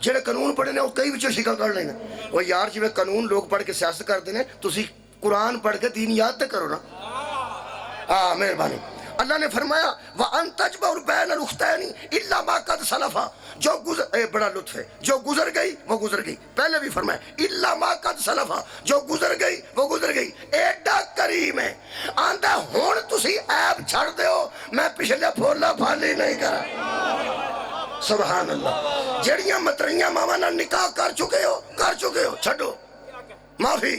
جڑے قانون پڑھے نے وہ کئی وچوں شکا کر لینے وہ یار جی میں قانون لوگ پڑھ کے سیاست کر دینے تسی قرآن پڑھ کے دین یاد تے کرو نا مہربانی اللہ نے فرمایا وَأَن تَجْمَعُ بَيْنَ الْأُخْتَيْنِ إِلَّا مَا قَدْ سَلَفَ جو گزر بڑا لطف ہے جو گزر گئی وہ گزر گئی پہلے بھی فرمایا إِلَّا مَا قَدْ سَلَفَ جو گزر گئی وہ گزر گئی ایڈا کریم ہے آندہ ہون تسی عیب چھڑ دے ہو میں پچھلے پھولا پھالی نہیں کرا سبحان اللہ جڑیاں متریاں ماما نکاح کر چکے ہو چھڑو معافی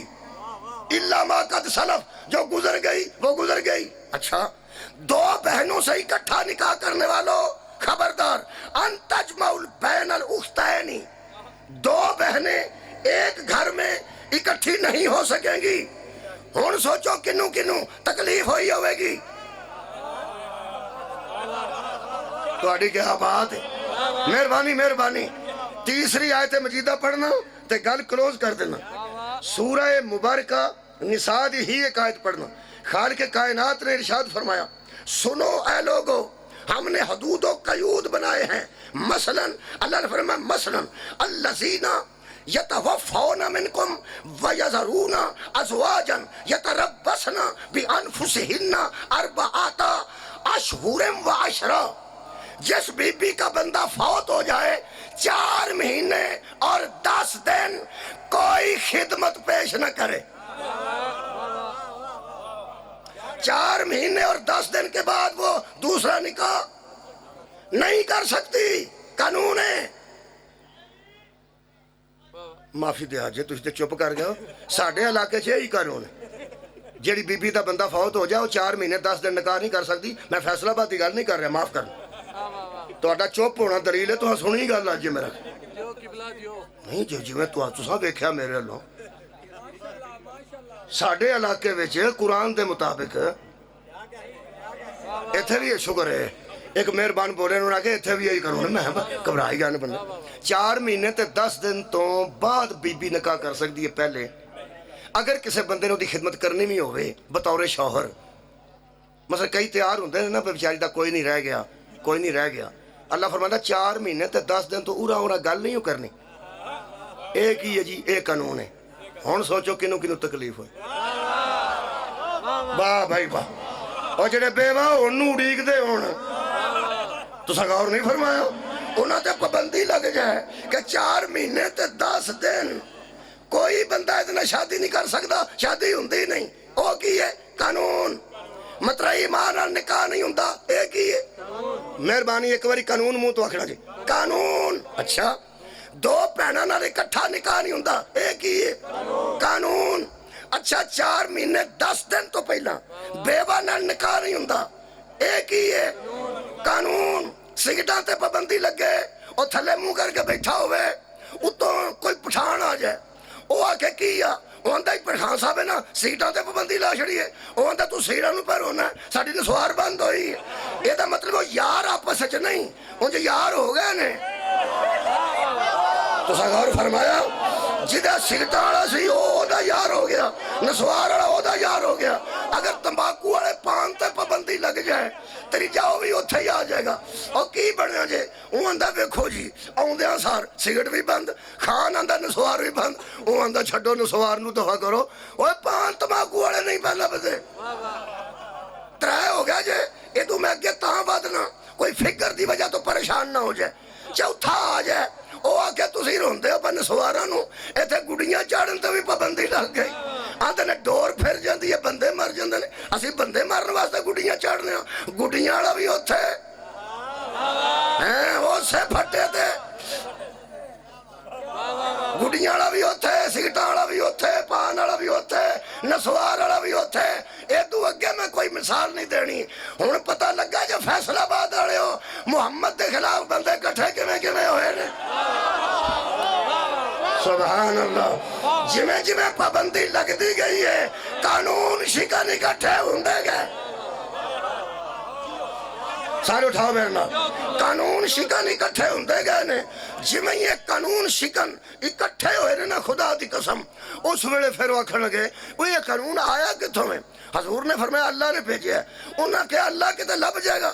الا ما قد سلف جو گزر گئی وہ گزر گئی اچھا 2 بہنوں سے اکٹھا نکاح کرنے والوں خبردار ان تجمعوا بین الاختین 2 بہنیں ایک گھر میں اکٹھی نہیں ہو سکیں گی ہن سوچو کنوں کنوں تکلیف ہوئی ہوئے گی تو آڈی کیا بات ہے مہربانی تیسری آیت مجیدہ پڑھنا تے گل کلوز کر دینا سورہ مبارکہ نساء دی ہی ایک آیت پڑھنا خالق کائنات نے ارشاد فرمایا سنو اے لوگو ہم نے حدود و قیود بنائے ہیں مثلا اللہ نے فرمایا مثلا الذین یتوفون منکم ویذرون ازواجا یتربصن بانفسہن 4 اشہر و عشرا جس بی بی کا بندہ فوت ہو جائے 4 مہینے اور 10 دن کوئی خدمت پیش نہ کرے 4 مہینے اور 10 دن کے بعد وہ دوسرا نکاح نہیں کر سکتی قانون ہے معافی دیا جے تجھے چپ کر گیا ساڑھے علاقے چھے ہی قانون ہے جیڑی بی بی دا بندہ فوت ہو جائے وہ 4 مہینے 10 دن نکاح نہیں کر سکتی. میں فیصلہ آباد کی گل نہیں کر رہا, معاف کر. تہاڈا چپ ہونا دلیل ہے, تہاں سنی گل اج میرا نہیں جی میں تساں ویکھیا میرے والوں ساڈے علاقے وچ قرآن دے مطابق ایتھے بھی شکر ہے ایک مہربان بولے انہوں نے کہ ایتھے بھی یہی کروں میں گھبرائی گیا بندہ 4 مہینے تے 10 دن تو بعد بی بی نکاح کر سکتی ہے. پہلے اگر کسی بندے نے خدمت کرنی بھی ہوئے بطور شوہر, مثلا کئی تیار ہوندے ہیں نا بیچاری دا کوئی نہیں رہ گیا, اللہ فرماتا 4 مہینے تے 10 دن تو اورا گل نہیں کرنی. ایک ہی ہے جی, ایک قانون ہے. ہن سوچو کنوں تکلیف ہوئی. واہ بھائی واہ. اور جڑے بیوہ انہوں اڑیک دے ہون تساں غور نہیں فرمایا, انہاں تے پابندی لگ جائے کہ 4 مہینے تے 10 دن کوئی بندہ اتنا شادی نہیں کر سکتا, شادی ہوندی نہیں. او کی ہے قانون, مطلب ایمان نال نکاح نہیں ہوندا. ایک ہی ہے مہربانی ایک باری قانون منہ تو آکھنا جی قانون. اچھا 2 بھیناں نال اکٹھا نکاح نہیں ہوندا. ایک ہی ہے قانون. اچھا 4 مہینے 10 دن تو پہلا بیوہ نال نکاح نہیں ہوندا. ایک ہی ہے قانون. سگٹاں تے پابندی لگے, او تھلے منہ کر کے بیٹھا ہوئے, اتوں کوئی پٹھان آ جائے, وہ آ کے کی آ وہ آندا پٹھان صاحب ہے نا سیٹاں تے پابندی لا چھڑی ہے. وہ آندا تو سیٹاں نوں پہ رونا ہے, ساڈی نسوار بند ہوئی. یہ دا مطلب وہ یار آپس وچ نہیں, انج یار ہو گئے نے. تساں غور فرمایا جہاں سگٹاں والا سی وہ دا یار ہو گیا, نسوار والا وہ دا یار ہو گیا. اگر تمباکو والے پان تے پابندی لگ جائے تیری جاؤ بھی اتھے ہی آ جائے گا. اور کی بنیا جے وہ آندا ویکھو جی آؤندیاں سار سگٹ بھی بند, کھان آندا نسوار بھی بند. وہ آندا چھڈو نسوار نو دفع کرو. اوے پان تمباکو والے نہیں پہ لبدے. 3 ہو گیا جے یہ تو میں اگے تاں بدنا کوئی فکر دی وجہ تو پریشان نہ ہو جائے. چوتھا آ جائے وہ آ کے تسی روندے ہو پن سواراں نو, ایتھے گڈیاں چاڑن تے بھی پابندی لگ گئی. آندے نے ڈور پھر جاندی ہے بندے مر جاندے نے, اسی بندے مارن واسطے گڈیاں چاڑنے ہاں. گڈیاں والا بھی اوتھے ہیں اسے پھٹے تے, گڈیاں والا بھی اوتھے, سگٹاں والا بھی اوتھے, پان والا بھی اوتھے, نسوار والا بھی اوتھے. ادو اگے میں کوئی مثال نہیں دینی. ہن پتہ لگا جو فیصلہ آباد والے ہو محمد دے خلاف بندے کٹھے کیویں ہوئے نے. سبحان اللہ. جویں پابندی لگتی گئی ہے قانون شکن اکٹھے ہوندے گئے. سارے اٹھاؤ میرے نال, قانون شکن اکٹھے ہوندے گئے نے. جویں یہ قانون شکن اکٹھے ہوئے نے نا خدا دی قسم, اس ویلے پھر وہ آکھن لگے وہ یہ قانون آیا کتھوں ہے. حضور نے فرمایا اللہ نے بھیجا ہے. انہاں کہ اللہ کتے لب جائے گا.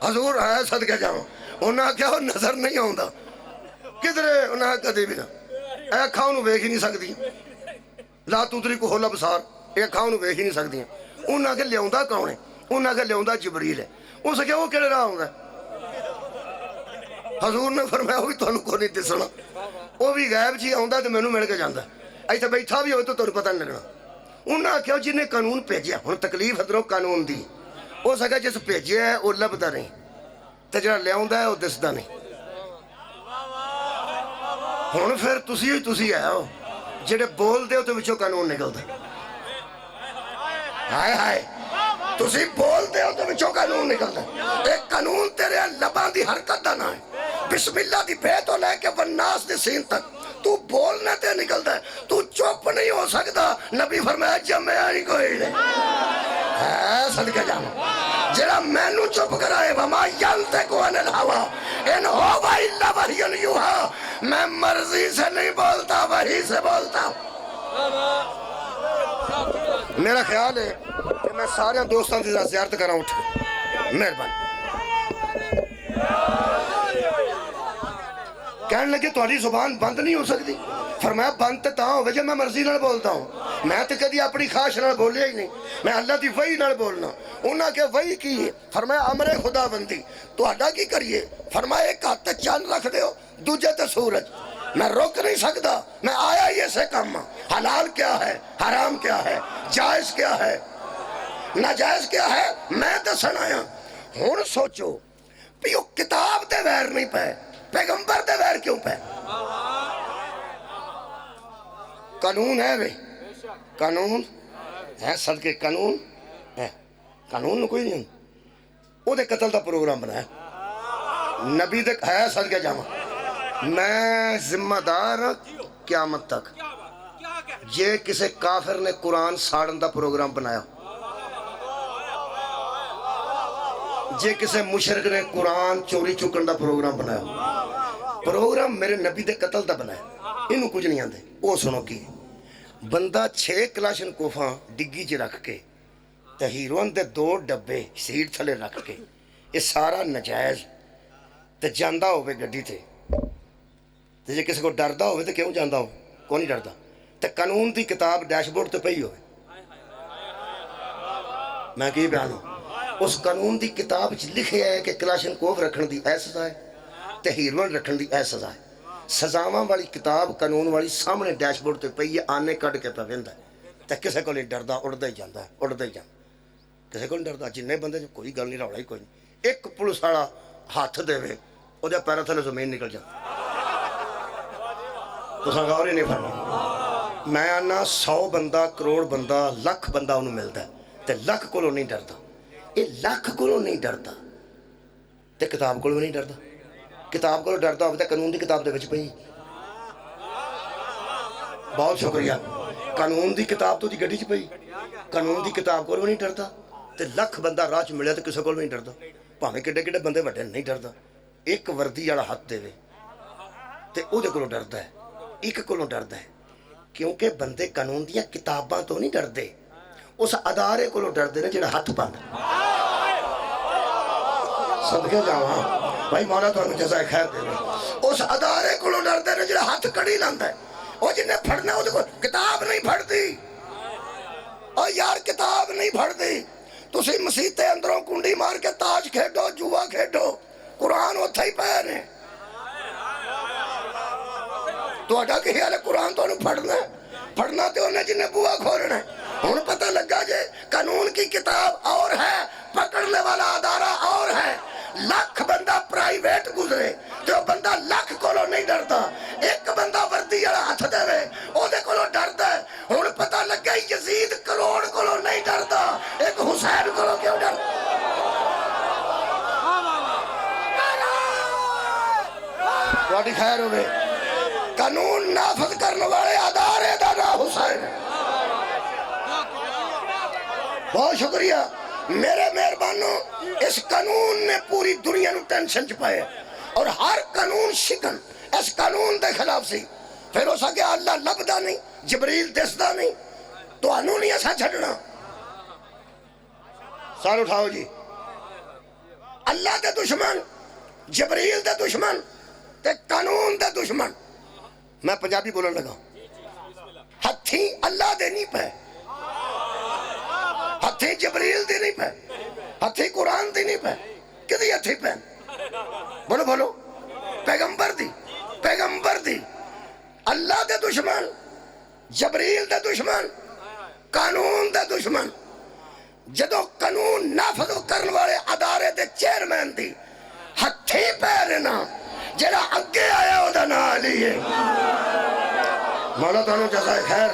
حضور ہے صدقے جاؤں. انہاں کہ وہ نظر نہیں آوندا کدھرے, انہاں کدی بھی نہ اے اکھاں نوں ویکھ ہی نہیں سکدی. لا تدرکہ الابصار, اے اکھاں نوں ویکھ ہی نہیں سکدی. انہاں کہ لیاوندا کون ہے, انہاں کہ لیاوندا جبریل ہے. اس کہ وہ کہڑے راہ آوندا. حضور نے فرمایا وہ بھی تانوں کو نہیں دسنا, وہ بھی غیب جی آوندا تے مینوں مل کے جاندا. ایتھے بیٹھا بھی ہوئے تو تانوں پتہ نہیں لگنا. انہاں آکھیا جن نے قانون بھیجیا, ہن تکلیف ادھروں قانون دی, ہو سکا جس بھیجیا ہے وہ لبدا نہیں تے جڑا لیاوندا ہے وہ دسدا نہیں. ہن پھر تسی ہے ہو جڑے بول دے ہو تو وچوں قانون نکلدا. ہائے ہائے تسی بول دے ہو تو وچوں قانون نکلدا. ایک قانون تیرے لباں دی حرکت دا نہ ہے. بسم اللہ دی بے تو لے کے والناس دی سین تک تو بولنے تے نکلدا ہے. تو چپ نہیں ہو سکتا. نبی فرمایا جمعہ ہی کوئی نہیں ہے. صدقے جاؤں جڑا مینوں چپ کرائے وما ینطق عن الہویٰ ان ہو الا وحی یوحیٰ, میں مرضی سے نہیں بولتا وحی سے بولتا ہوں. میرا خیال ہے کہ میں سارے دوستان کی زیارت کراں اٹھ کے. مہربانی. کہنے لگے تہاڈی زبان بند نہیں ہو سکتی. فرمایا بند تے تاں ہوے جے میں مرضی نال بولتا ہوں. میں تے کدی اپنی خواہش نال بولیا ہی نہیں, میں اللہ دی وحی نال بولنا. انہاں کہ وحی کی ہے. فرمایا امر خدا بندی. تہاڈا کی کریے. فرمایا ایک ہاتھ تے چاند رکھ دیو, دوجے تے سورج. میں روک نہیں سکتا, میں آیا ہی ایسے کام. حلال کیا ہے, حرام کیا ہے, جائز کیا ہے, ناجائز کیا ہے, میں دسن آیا. ہن سوچو پیو کتاب دے ویر نہیں پے, پیغمبر دے ویر کیوں پے. قانون ہے وے قانون ہے صدقے قانون ہے قانون کوئی نہیں وہ دے قتل دا پروگرام بنایا نبی دے ہے صدقے جاما میں ذمہ دار قیامت تک یہ کسی کافر نے قرآن ساڑن دا پروگرام بنایا جے کسی مشرک نے قرآن چوری چکن دا پروگرام بنایا پروگرام میرے نبی دے قتل دا بنایا انہوں کچھ نہیں آندے وہ سنو کی بندہ 6 کلاشن کوفاں ڈگی چ رکھ کے تے ہیروئن دے 2 ڈبے سیٹ تھلے رکھ کے یہ سارا نجائز تے جاندہ ہوئے گڈی تھے تے جے کسی کو ڈردہ ہوئے تے کیوں جاندہ ہو کون نہیں ڈردہ تے قانون دی کتاب ڈیش بورڈ تے پئی ہوئے میں کی بیان ہوں اس قانون دی کتاب لکھے ہے کہ کلاشن کوف رکھن دی اے سزا ہے تے ہیروئن رکھن دی اے سزا ہے سزاواں والی کتاب قانون والی سامنے ڈیش بورڈ تے پئی ہے آنے کٹ کے پہ ویندا ہے تے کسے کو نہیں ڈردا اڑدا ہی جاندا ہے اڑدا ہی جاندا کسے کو نہیں ڈردا جننے بندے کوئی گل نہیں رولا ہی کوئی نہیں ایک پولیس والا ہاتھ دے وے او دے پیراں تھلے زمین نکل جاندی تساں غور ہی نہیں فرمایا میں آنا 100 بندہ کروڑ بندہ لکھ بندہ انہوں ملدا ہے تے لکھ کولوں نہیں ڈردا یہ لکھ کولوں نہیں ڈردا تے کتاب کولوں نہیں ڈردا کتاب کو ڈردا ہوتا قانون دی کتاب دے وچ پئی بہت شکریہ قانون دی کتاب تو دی گڈی چ پئی قانون دی کتاب کو نہیں ڈردا تے لکھ بندہ راہ چ ملیا تے کسے کول نہیں ڈردا بھاویں کڈے کڈے بندے وڈے نہیں ڈردا ایک وردی والا ہاتھ دے تے او دے کولوں ڈردا ہے ایک کولوں ڈردا ہے کیونکہ بندے قانون دیاں کتاباں تو نہیں ڈردے اس ادارے کولوں ڈردے نے جڑا ہاتھ بند صدقے جاواں بھائی مولا تو جزائے خیر دے اس ادارے کولوں ڈردے نے جڑا ہاتھ کڑی لاندا ہے او جن نے پڑھنا او دیکھو کتاب نہیں پڑھدی او یار کتاب نہیں پڑھدی تسی مسیتے اندروں کنڈی مار کے تاج کھیڈو جوا کھیڈو قرآن اوتھے ہی پئے نے تہاڈا کی خیال ہے قرآن تو پڑھنا تے انہیں جن نے بوا کھولنا ہے ہن پتہ لگا جے قانون کی کتاب اور ہے پکڑنے والا ادارہ اور ہے لکھ بندہ پرائیویٹ گزرے تو بندہ لکھ کولوں نہیں ڈردا ایک بندہ وردی والا ہاتھ دے وے او دے کولوں ڈردا ہے ہن پتہ لگا یزید کروڑ کولوں نہیں ڈردا ایک حسین کولوں کیوں ڈردا تہاڈی خیر ہوے قانون نافذ کرنے والے ادارے دا نام حسین بہت شکریہ میرے مہربانوں اس قانون نے پوری دنیا نو ٹینشن چ پائے اور ہر قانون شکن اس قانون دے خلاف سی پھر ہو سکے اللہ لبدا نہیں جبریل دسدا نہیں تو انہوں نہیں ایسا چھڑنا سال اٹھاؤ جی اللہ دے دشمن جبریل دے دشمن تے قانون دے دشمن میں پنجابی بولن لگا ہتھی اللہ دے نہیں پہ ہتھی جبریل دی نہیں پہ ہتھی قرآن دی نہیں پہ کدی ہتھی پہ بولو بولو پیغمبر دی اللہ دے دشمن جبریل دے دشمن قانون دے دشمن جدو قانون نافذ کرن والے ادارے دے چیئرمین دی ہتھی پیرنا جڑا اگے آیا او دا نام علی ہے مولا تانوں جزائے خیر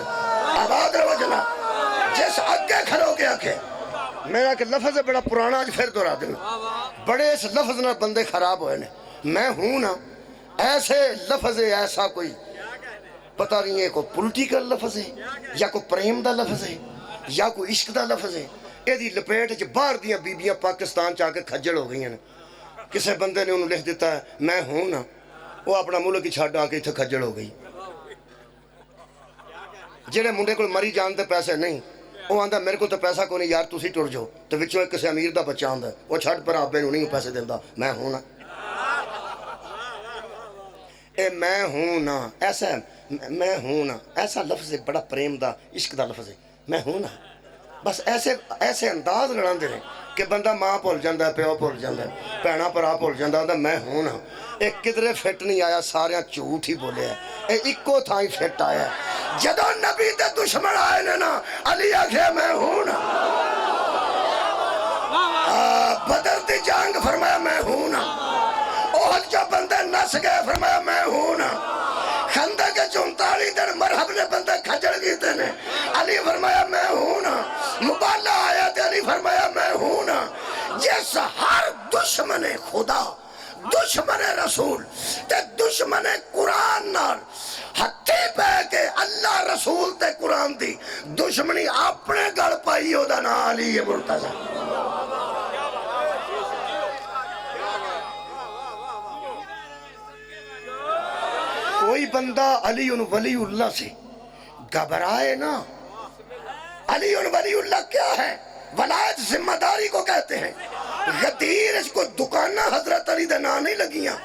آباد رہو جناب جس اگے کھڑو کے آکھے میرا کہ لفظ ہے بڑا پرانا آج پھر دورا دینا بڑے اس لفظ نہ بندے خراب ہوئے نے میں ہوں نا ایسے لفظ ہے ایسا کوئی پتہ نہیں ہے کوئی پولیٹیکل لفظ ہے یا کوئی پریم دا لفظ ہے یا کوئی عشق دا لفظ ہے یہ دی لپیٹ چ باہر دیاں بیبیاں پاکستان چاہ کے کھجڑ ہو گئی ہیں کسے بندے نے انہوں لکھ دیتا ہے میں ہوں نا وہ اپنا ملک ہی چھاڑ آ کے اتنے کھجڑ ہو گئی جڑے منڈے کو مری جان دے پیسے نہیں وہ آندا میرے کو تو پیسہ کو نہیں یار تسی ٹر جاؤ تو وچوں ایک کسی امیر دا بچہ آندا وہ چھڑ پر آپے نوں نہیں پیسے دیندا میں ہوں نا اے میں ہوں نا ایسا میں ہوں نا ایسا لفظ ہے بڑا پریم دا عشق دا لفظ ہے میں ہوں نا بس ایسے انداز لڑان دے رہے کہ بندہ ماں بھول جاندہ ہے پیو بھول جاندہ ہے پہنا پرا بھول جاندہ ہے میں ہوں نا ایک کدرے فٹ نہیں آیا سارے جھوٹ ہی بولے ہیں اے اکو تھا ہی فٹ آیا ہے جدو نبی دے دشمن آئے نے نا علی آکھے میں ہوں نا بدر دی جنگ فرمایا میں ہوں نا احد جو بندے نس گئے فرمایا میں ہوں نا خندق 39 والی دن مرحب نے بندے کھجڑ کیتے نے، علی فرمایا میں ہوں نا، مبالہ آیا تے علی فرمایا میں ہوں نا۔ جس ہر دشمن خدا، دشمن رسول تے دشمن قرآن نال ہتھی پہ کے اللہ رسول تے قرآن دی دشمنی اپنے گل پائی ہو دا نا علی مرتضی۔ کوئی بندہ علی ولی اللہ سے گھبرائے نا، علی ولی اللہ کیا ہے؟ ولایت ذمہ داری کو کہتے ہیں۔ غدیر اس کو دکانہ حضرت علی دے نا نہیں لگیاں،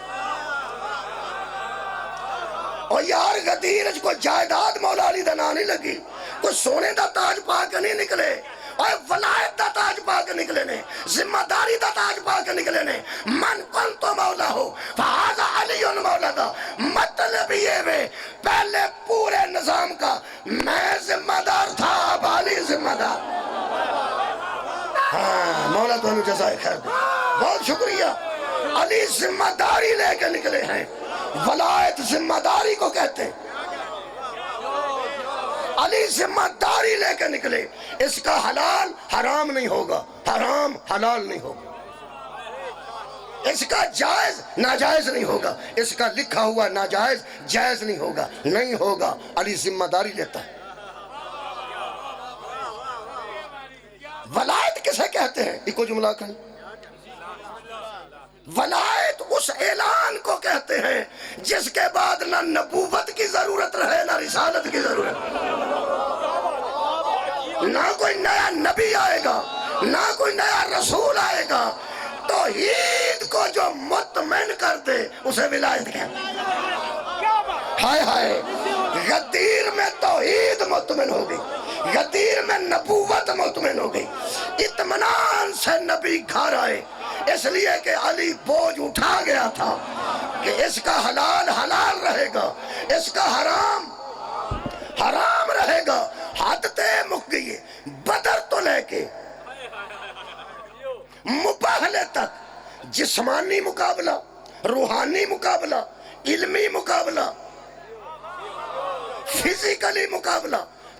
اور یار غدیر اس کو جائیداد مولا علی دا نا نہیں لگی، کوئی سونے دا تاج پا کے نہیں نکلے، اور ولایت دا تاج پا کے نکلے نے، ذمہ داری دا تاج پا کے نکلے نے۔ من کن تو مولا ہو فہذا علی مولا دا مطلب یہ ہے پہلے پورے نظام کا میں ذمہ دار تھا، اب علی ذمہ دار۔ ہاں مولا تو انہوں جزائے خیر دے، بہت شکریہ۔ علی ذمہ داری لے کے نکلے ہیں، ولایت ذمہ داری کو کہتے ہیں۔ علی ذمہ داری لے کے نکلے، اس کا حلال حرام نہیں ہوگا، حرام حلال نہیں ہوگا، اس کا جائز ناجائز نہیں ہوگا، اس کا لکھا ہوا ناجائز جائز نہیں ہوگا، نہیں ہوگا۔ علی ذمہ داری لیتا ہے۔ ولایت کسے کہتے ہیں؟ ایک جملہ کہیں، ولایت اس اعلان کو کہتے ہیں جس کے بعد نہ نبوت کی ضرورت رہے نہ رسالت کی ضرورت، نہ کوئی نیا نبی آئے گا نہ کوئی نیا رسول آئے گا، توحید کو جو مطمئن کر دے اسے ولایت کہتے ہیں۔ ہائے ہائے، غدیر میں توحید مطمئن ہو گئی، غدیر میں نبوت مطمئن ہو گئی، اطمینان سے نبی گھر آئے، اس لیے کہ علی بوجھ اٹھا گیا تھا کہ اس کا حلال حلال رہے گا، اس کا حرام حرام رہے گا۔ حد تے مک گئی ہے، بدر تو لے کے مباہلے تک، جسمانی مقابلہ، روحانی مقابلہ، علمی مقابلہ، فزیکلی مقابلہ،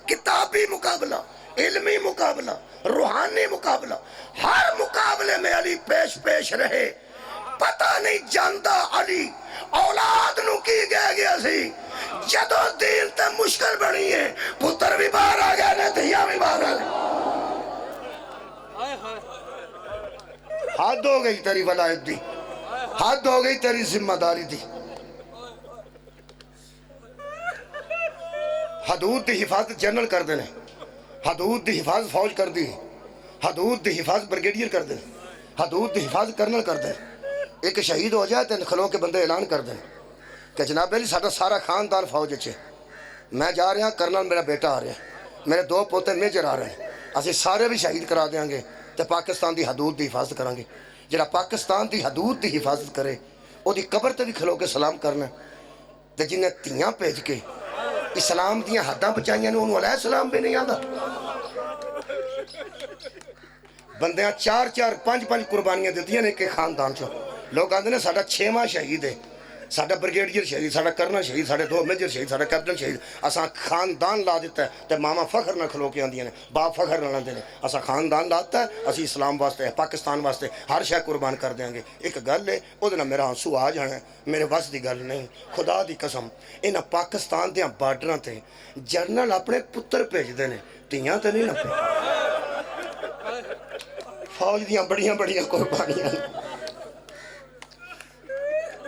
کتابی مقابلہ، علمی مقابلہ، روحانی مقابلہ، ہر مقابلے میں علی پیش رہے۔ پتہ نہیں جانتا علی اولاد نو کی گیا گیا سی، جدو دین تے مشکل بنی ہے، پتر بھی باہر آ گیا نے دھیاں بھی باہر آ گیا۔ حد ہو گئی تیری ولایت دی، حد ہو گئی تیری ذمہ داری دی۔ حدود دی حفاظت جنرل کر دینے، حدود دی حفاظت فوج کر دی، حدود دی حفاظت بریگیڈیئر کر دیں، حدود دی حفاظت کرنل کر دیں۔ ایک شہید ہو جائے تو کھلوں کے بندے اعلان کر دیں کہ جناب علی ساڈا سارا خاندان فوج اچھے، میں جا رہا ہوں، کرنل میرا بیٹا آ رہا ہے، میرے دو پوتے میجر آ رہے ہیں، اسی سارے بھی شہید کرا دیں گے تو پاکستان دی حدود دی حفاظت کریں گے۔ جڑا پاکستان دی حدود دی حفاظت کرے وہ دی قبر تے بھی کھلو کے سلام کرنا، تے جنہیں تیاں بھیج کے اسلام دیاں حداں بچائیاں نے انہوں علیہ السلام بھی نہیں آندا۔ بندیاں 4-4 5-5 قربانیاں دیتیاں نے کہ خاندان چو، لوگ آندے نے ساڑھا 6واں شہید ہے، ساڑھا بریگیڈیئر شہید، ساڑھا کرنل شہید، ساڑھے 2 میجر شہید، ساڑھا کیپٹن شہید، اساں خاندان لا دیتا ہے، تے ماما فخر نہ کھلو کے آندیاں نے، باپ فخر نہ لاندے نے، اساں خاندان لاتا ہے، اسی اسلام واسطے پاکستان واسطے ہر شے قربان کر دیں گے۔ ایک گل ہے او دے نال میرا آنسو آ جانا ہے، میرے بس دی گل نہیں، خدا دی قسم انہاں پاکستان دیاں بارڈراں تے جنرل اپنے پتر بھیج دے نے، تیاں تے نہیں نہ فوج دیاں بڑیاں بڑیاں قربانیاں،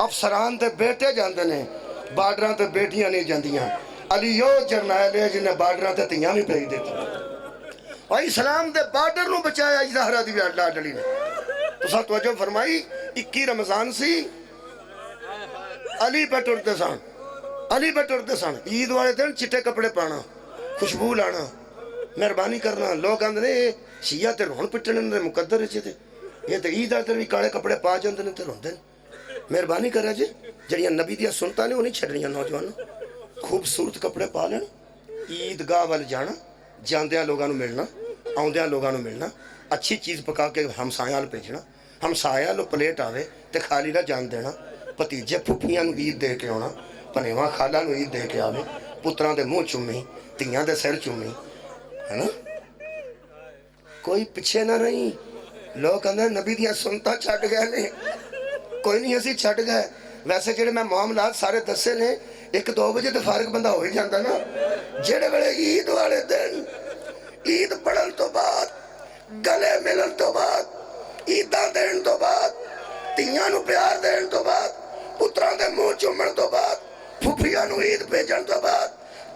افسران تے بیٹے جاندے نے، بارڈراں تے بیٹیاں نہیں جاندیاں۔ علی او جرنیل ہے جنہیں بارڈراں تے تیاں بھی بھیج دیتی، اور اسلام دے بارڈر نو بچایا زہرا دی لاڈلی نے۔ تساں توجہ فرمائی، 21 رمضان سی، علی پہ ٹرتے سن، علی پہ ٹرتے سن، عید والے دن چٹے کپڑے پانا، خوشبو لانا، مہربانی کرنا۔ لوگ آندے نے شیعہ تے رون پٹنے نے مقدر اچھے تھے، یہ تے عید آتے بھی کالے کپڑے پا جاندے نے تے روندے نے۔ مہربانی کرا جی، جڑیاں نبی دیا سنتا نے انہیں چھڑنیاں نوجوان، خوبصورت کپڑے پا لین، عیدگاہ وال جانا، جاندیاں لوگاں نو ملنا، آوندیاں لوگاں نو ملنا، اچھی چیز پکا کے ہمسایاں نو بھیجنا، ہمسایاں نو پلیٹ آوے تے خالی نہ جان دینا، بھتیجے پھپھیاں نو عید دے کے آنا، پنیواں خالہ نو عید دے کے آوے، ਪੁੱਤਰਾਂ ਦੇ ਮੂੰਹ ਚੁੰਮੀ, ਧੀਆਂ ਦੇ ਸਿਰ ਚੁੰਮੀ, ਹੈ ਨਾ। ਕੋਈ ਪਿੱਛੇ ਨਾ ਰਹੀ। ਲੋਕ ਕਹਿੰਦੇ ਨਬੀ ਦੀਆਂ ਸੁਨਤਾਂ ਛੱਡ ਗਏ ਨੇ। ਕੋਈ ਨਹੀਂ, ਅਸੀਂ ਛੱਡ ਗਏ। ਵੈਸੇ ਜਿਹੜੇ ਮੈਂ ਮਾਮਲਾਤ ਸਾਰੇ ਦੱਸੇ ਨੇ, 1-2 ਵਜੇ ਤੇ ਫਾਰਗ ਬੰਦਾ ਹੋ ਹੀ ਜਾਂਦਾ ਨਾ। ਜਿਹੜੇ ਵੇਲੇ ਈਦ ਵਾਲੇ ਦਿਨ, ਈਦ ਪੜਨ ਤੋਂ ਬਾਅਦ, ਗਲੇ ਮਿਲਣ ਤੋਂ ਬਾਅਦ, ਈਦਾਂ ਦੇਣ ਤੋਂ ਬਾਅਦ, ਧੀਆਂ ਨੂੰ ਪਿਆਰ ਦੇਣ ਤੋਂ ਬਾਅਦ, ਪੁੱਤਰਾਂ ਦੇ ਮੂੰਹ ਚੁੰਮਣ ਤੋਂ ਬਾਅਦ, ਫੁੱਫੀਆਂ ਨੂੰ ਈਦ ਭੇਜਣ ਤੋਂ ਬਾਅਦ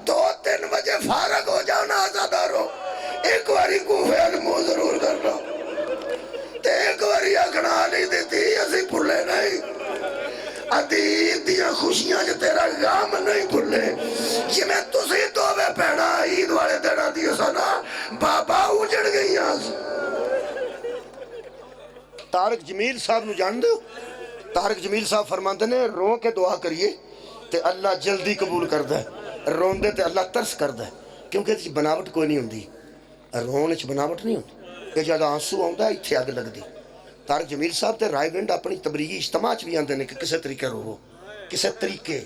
2-3 ਵਜੇ ਫਾਰਗ ਹੋ ਜਾਓ ਨਾ ਆਜ਼ਾਦਾਰੋ, ਇੱਕ ਵਾਰੀ ਕੂਫੇ ਵੱਲ ਮੂੰਹ ਜ਼ਰੂਰ ਕਰਨਾ ਤੇ ਇੱਕ ਵਾਰੀ ਆਖਣਾ ਅਲੀ ਦੀ ਧੀ ਅਸੀਂ ਭੁੱਲੇ ਨਹੀਂ, ਅਦੀਦ ਦੀਆਂ ਖੁਸ਼ੀਆਂ 'ਚ ਤੇਰਾ ਗਮ ਨਹੀਂ ਭੁੱਲੇ। ਜਿਵੇਂ ਤੁਸੀਂ ਦੋਵੇਂ ਭੈਣਾਂ ਈਦ ਵਾਲੇ ਦਿਨਾਂ ਦੀ ਸਨਾ ਬਾਬਾ ਉਜੜ ਗਈਆਂ। ਤਾਰਕ ਜਮੀਲ ਸਾਹਿਬ ਨੂੰ ਜਾਣਦੇ ਹੋ? ਤਾਰਕ ਜਮੀਲ ਸਾਹਿਬ ਫਰਮਾਉਂਦੇ ਨੇ ਰੋ ਕੇ ਦੁਆ ਕਰੀਏ ਤੇ ਅੱਲਾ ਜਲਦੀ ਕਬੂਲ ਕਰਦਾ ਹੈ, ਰੋਂਦੇ ਤੇ ਅੱਲਾ ਤਰਸ ਕਰਦਾ ਹੈ, ਕਿਉਂਕਿ ਇਹਦੇ 'ਚ ਬਨਾਵਟ ਕੋਈ ਨਹੀਂ ਹੁੰਦੀ। ਰੋਣ 'ਚ ਬਨਾਵਟ ਨਹੀਂ ਹੁੰਦੀ। ਇਹ ਜਦ ਆਂਸੂ ਆਉਂਦਾ ਇੱਥੇ ਅੱਗ ਲੱਗਦੀ। ਤਾਰਕ ਜਮੀਲ ਸਾਹਿਬ ਤੇ ਰਾਏਵਿੰਡ ਆਪਣੀ ਤਬਲੀਗੀ ਇਜਤਮਾ 'ਚ ਵੀ ਆਉਂਦੇ ਨੇ ਕਿ ਕਿਸੇ ਤਰੀਕੇ ਰੋਵੋ, ਕਿਸੇ ਤਰੀਕੇ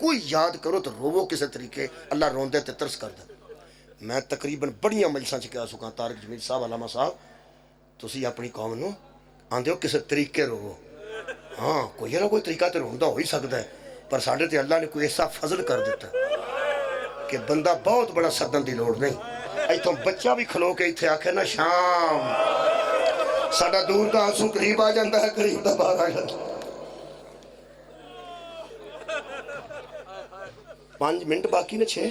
ਕੋਈ ਯਾਦ ਕਰੋ ਤਾਂ ਰੋਵੋ ਕਿਸੇ ਤਰੀਕੇ। ਅੱਲਾ ਰੋਂਦੇ ਤੇ ਤਰਸ ਕਰਦਾ। ਮੈਂ ਤਕਰੀਬਨ ਬੜੀਆਂ ਮਜਲਿਸਾਂ 'ਚ ਕਹਿ ਚੁੱਕਾ ਤਾਰਕ ਜਮੀਲ ਸਾਹਿਬ, ਅਲਾਮਾ ਸਾਹਿਬ, ਤੁਸੀਂ ਆਪਣੀ ਕੌਮ ਨੂੰ ਆਂਦੇ ਹੋ ਕਿਸੇ ਤਰੀਕੇ ਰੋਵੋ। ਹਾਂ, ਕੋਈ ਨਾ ਕੋਈ ਤਰੀਕਾ ਤੇ ਰੋਣ ਦਾ ਹੋ ਹੀ ਸਕਦਾ ਹੈ, ਪਰ ਸਾਡੇ ਤੇ ਅੱਲਾ ਨੇ ਕੋਈ ਐਸਾ ਫਜ਼ਲ ਕਰ ਦਿੱਤਾ ਕਿ ਬੰਦਾ ਬਹੁਤ ਬੜਾ ਸੱਦਣ ਦੀ ਲੋੜ ਨਹੀਂ। ਇੱਥੋਂ ਬੱਚਾ ਵੀ ਖਲੋ ਕੇ ਇੱਥੇ ਆਖੇ ਨਾ ਸ਼ਾਮ, ਸਾਡਾ ਦੂਰ ਦਾ ਆਂਸੂ ਕਰੀਬ ਆ ਜਾਂਦਾ ਹੈ, ਕਰੀਬ ਦਾ ਬਾਹਰ ਆ ਜਾਂਦਾ। 5 ਮਿੰਟ ਬਾਕੀ ਨੇ 6।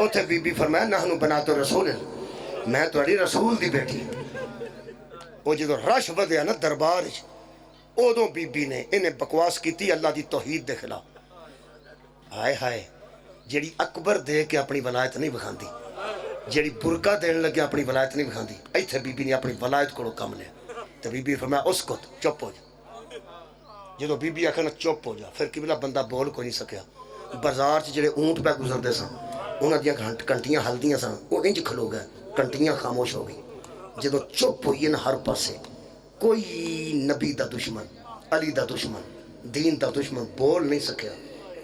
اتنے بی بی فرمایا نحنو بناتو رسول میں تہاڈی رسول دی بیٹی وہ جدو رش ودیا نا دربار ادو بی بی نے انہیں بکواس کی اللہ دی توحید دے خلاف ہائے ہائے جیڑی اکبر دے کے اپنی ولایت نہیں بکھاندی جیڑی برکہ دین لگے اپنی ولایت نہیں بکھاندی ایتھے بی بی نے اپنی ولایت کو کم لیا تو بی بی فرمایا اس کو چپ ہو جا جدو بی بی آکھنا چپ ہو جا پھر قبلہ بندہ بول کو نہیں سکیا بازار چ جڑے اونٹ پہ گزرتے سن انہاں دیاں کنٹیاں ہلدیاں سن وہ انج کھلو گئے کنٹیاں خاموش ہو گئی جدو چپ ہوئی نا ہر پاسے کوئی نبی دا دشمن علی دا دشمن دین دا دشمن بول نہیں سکیا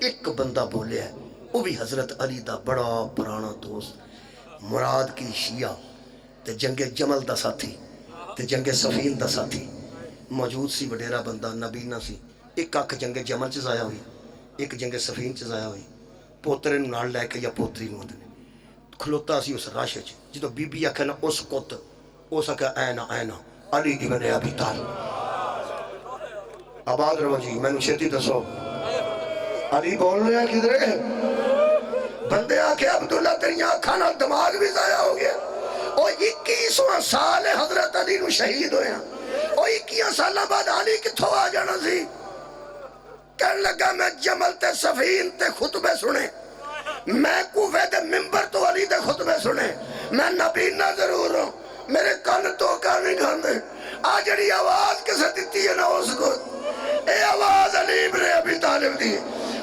ایک بندہ بولیا ہے وہ بھی حضرت علی دا بڑا پرانا دوست مراد کی شیعہ تے جنگ جمل دا ساتھی تے جنگ سفین دا ساتھی موجود سی وڈیرا بندہ نبی نہ سی ایک اکھ جنگ جمل چ ضائع ہوئی ایک جنگ سفین چ ضائع ہوئی پوترے نو نال لے کے یا پوتری نو کھلوتا سی اس راش وچ جدوں بی بی آکھے نا اس کت اس آکھے اینا اینا علی ابن ابی طالب آباد رہو جی میں چھتی دسو علی بول رہے ہیں کدھرے بندے آکھے عبداللہ تیری آنکھاں نال دماغ بھی ضائع ہو گیا او 21واں سال حضرت علی نو شہید ہوئے ہیں او 21 سالاں بعد علی کتھوں آ جانا سی کہنے لگا میں جمل تے سفین تے خطبے سنے میں کوفے دے ممبر تو علی دے خطبے سنے میں نبی نہ ضرور ہوں میرے کان تو کا نہیں کھاندے آ جڑی آواز کسے دیتی ہے نا اس کو اے آواز علی ابن ابی طالب دی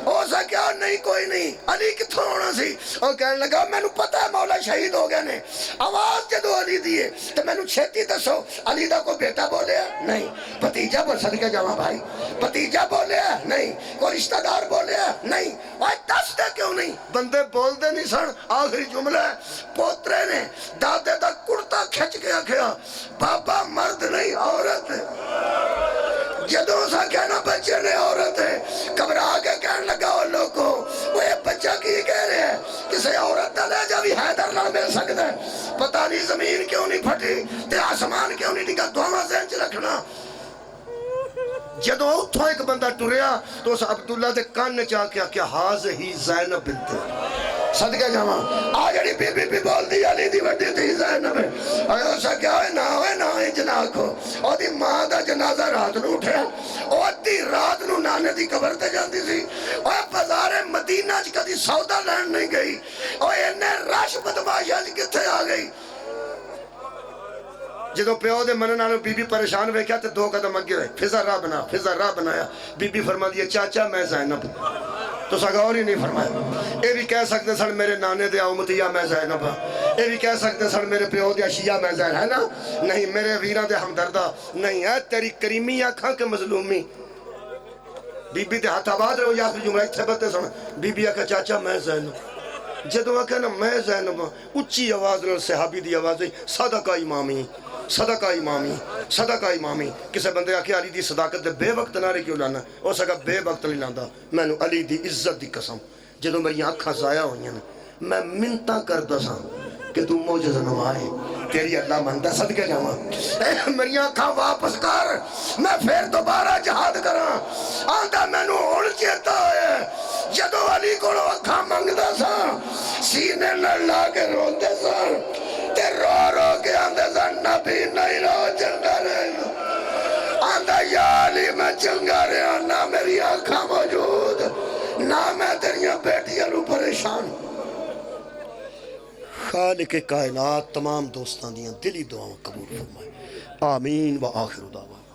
ہو سکیا نہیں کوئی نہیں علی کتھوں ہونا سی اور کہنے لگا میں نو پتہ ہے مولا شہید ہو گئے نے آواز جدو علی دیئے تو میں نو چھتی دسو علی دا کو بیٹا بولے نہیں بھتیجا بول صدقہ جاواں بھائی بھتیجا بولے نہیں کوئی رشتہ دار بولے نہیں وہ دس دے کیوں نہیں بندے بول دے نہیں سن آخری جملہ ہے پوترے نے دادے دا کرتا کھچ کے آکھیا بابا مرد نہیں عورت ہے جدو سا کہنا بچے نے عورت ہے گھبرا کے کہنے لگا وہ لوگوں وہ یہ بچہ کی کہہ رہے ہیں کسے عورت دا لے جا بھی حیدر نہ مل سکتا ہے پتہ نہیں زمین کیوں نہیں پھٹی تے آسمان کیوں نہیں ڈگا دعاں ذہن چ رکھنا جدو اتھوں ایک بندہ ٹریا تو اس عبداللہ دے کان نے چاہ کیا کہ حاض ہی زینب بنت صدقہ جاواں آ جڑی بی بی بول دی علی دی وڈی تھی زینب اے اسا کیا ہوئے نہ ہوئے جناکو او دی ماں دا جنازہ رات نو اٹھیا او ادھی رات نو نانے دی قبر تے جاندی سی او بازار مدینہ چ کدی سودا لین نہیں گئی او اینے رش بدماشاں کتھے آ گئی جدو پیو دے منن نال بی بی پریشان ویکھیا تے 2 قدم اگے ہوئے فضا راہ بنایا بی بی فرما دی چاچا میں زینب تو سگور ہی نہیں فرمایا اے بھی کہہ سکتے سن میرے نانے دے امتیا میں زینب اے بھی کہہ سکتے سن میرے پیو دے شیعہ میں زینب ہے نا نہیں میرے ویراں دے ہمدردہ نہیں ہے تیری کریمی آنکھاں کے مظلومی بی بی دے ہاتھ آباد رہو یا پھر جملہ ایک بتے سن بی بی آکھا چاچا میں زینب جدو آکھا نا میں زینب اچھی آواز نال صحابی دی آواز صدقہ امامی صدقہ امامی صدقہ امامی کسے بندے آکھے علی دی صداقت دے بے وقت نارے کیوں لانا او سکا بے وقت نہیں لاندا میں نو علی دی عزت دی قسم جدو میری آنکھاں ضائع ہوئی ہیں میں منتاں کردا ساں کہ تو موجز نمائے تیری اللہ مندہ صدقہ جاواں میری آنکھاں واپس کر میں پھر دوبارہ جہاد کراں آندہ میں نو ہون چیتا ہے جدو علی کو اکھاں منگدا سا سینے نہ لا کے روندے سا تے رو کے آندے سا نبی نہیں رو چنگا رہنا آندہ یا علی میں چنگا رہا نہ میری آنکھاں موجود نہ میں تیریاں بیٹیاں نو پریشان خالق کائنات تمام دوستان دیاں دلی دعاوں قبول فرمائے آمین و آخر دعوان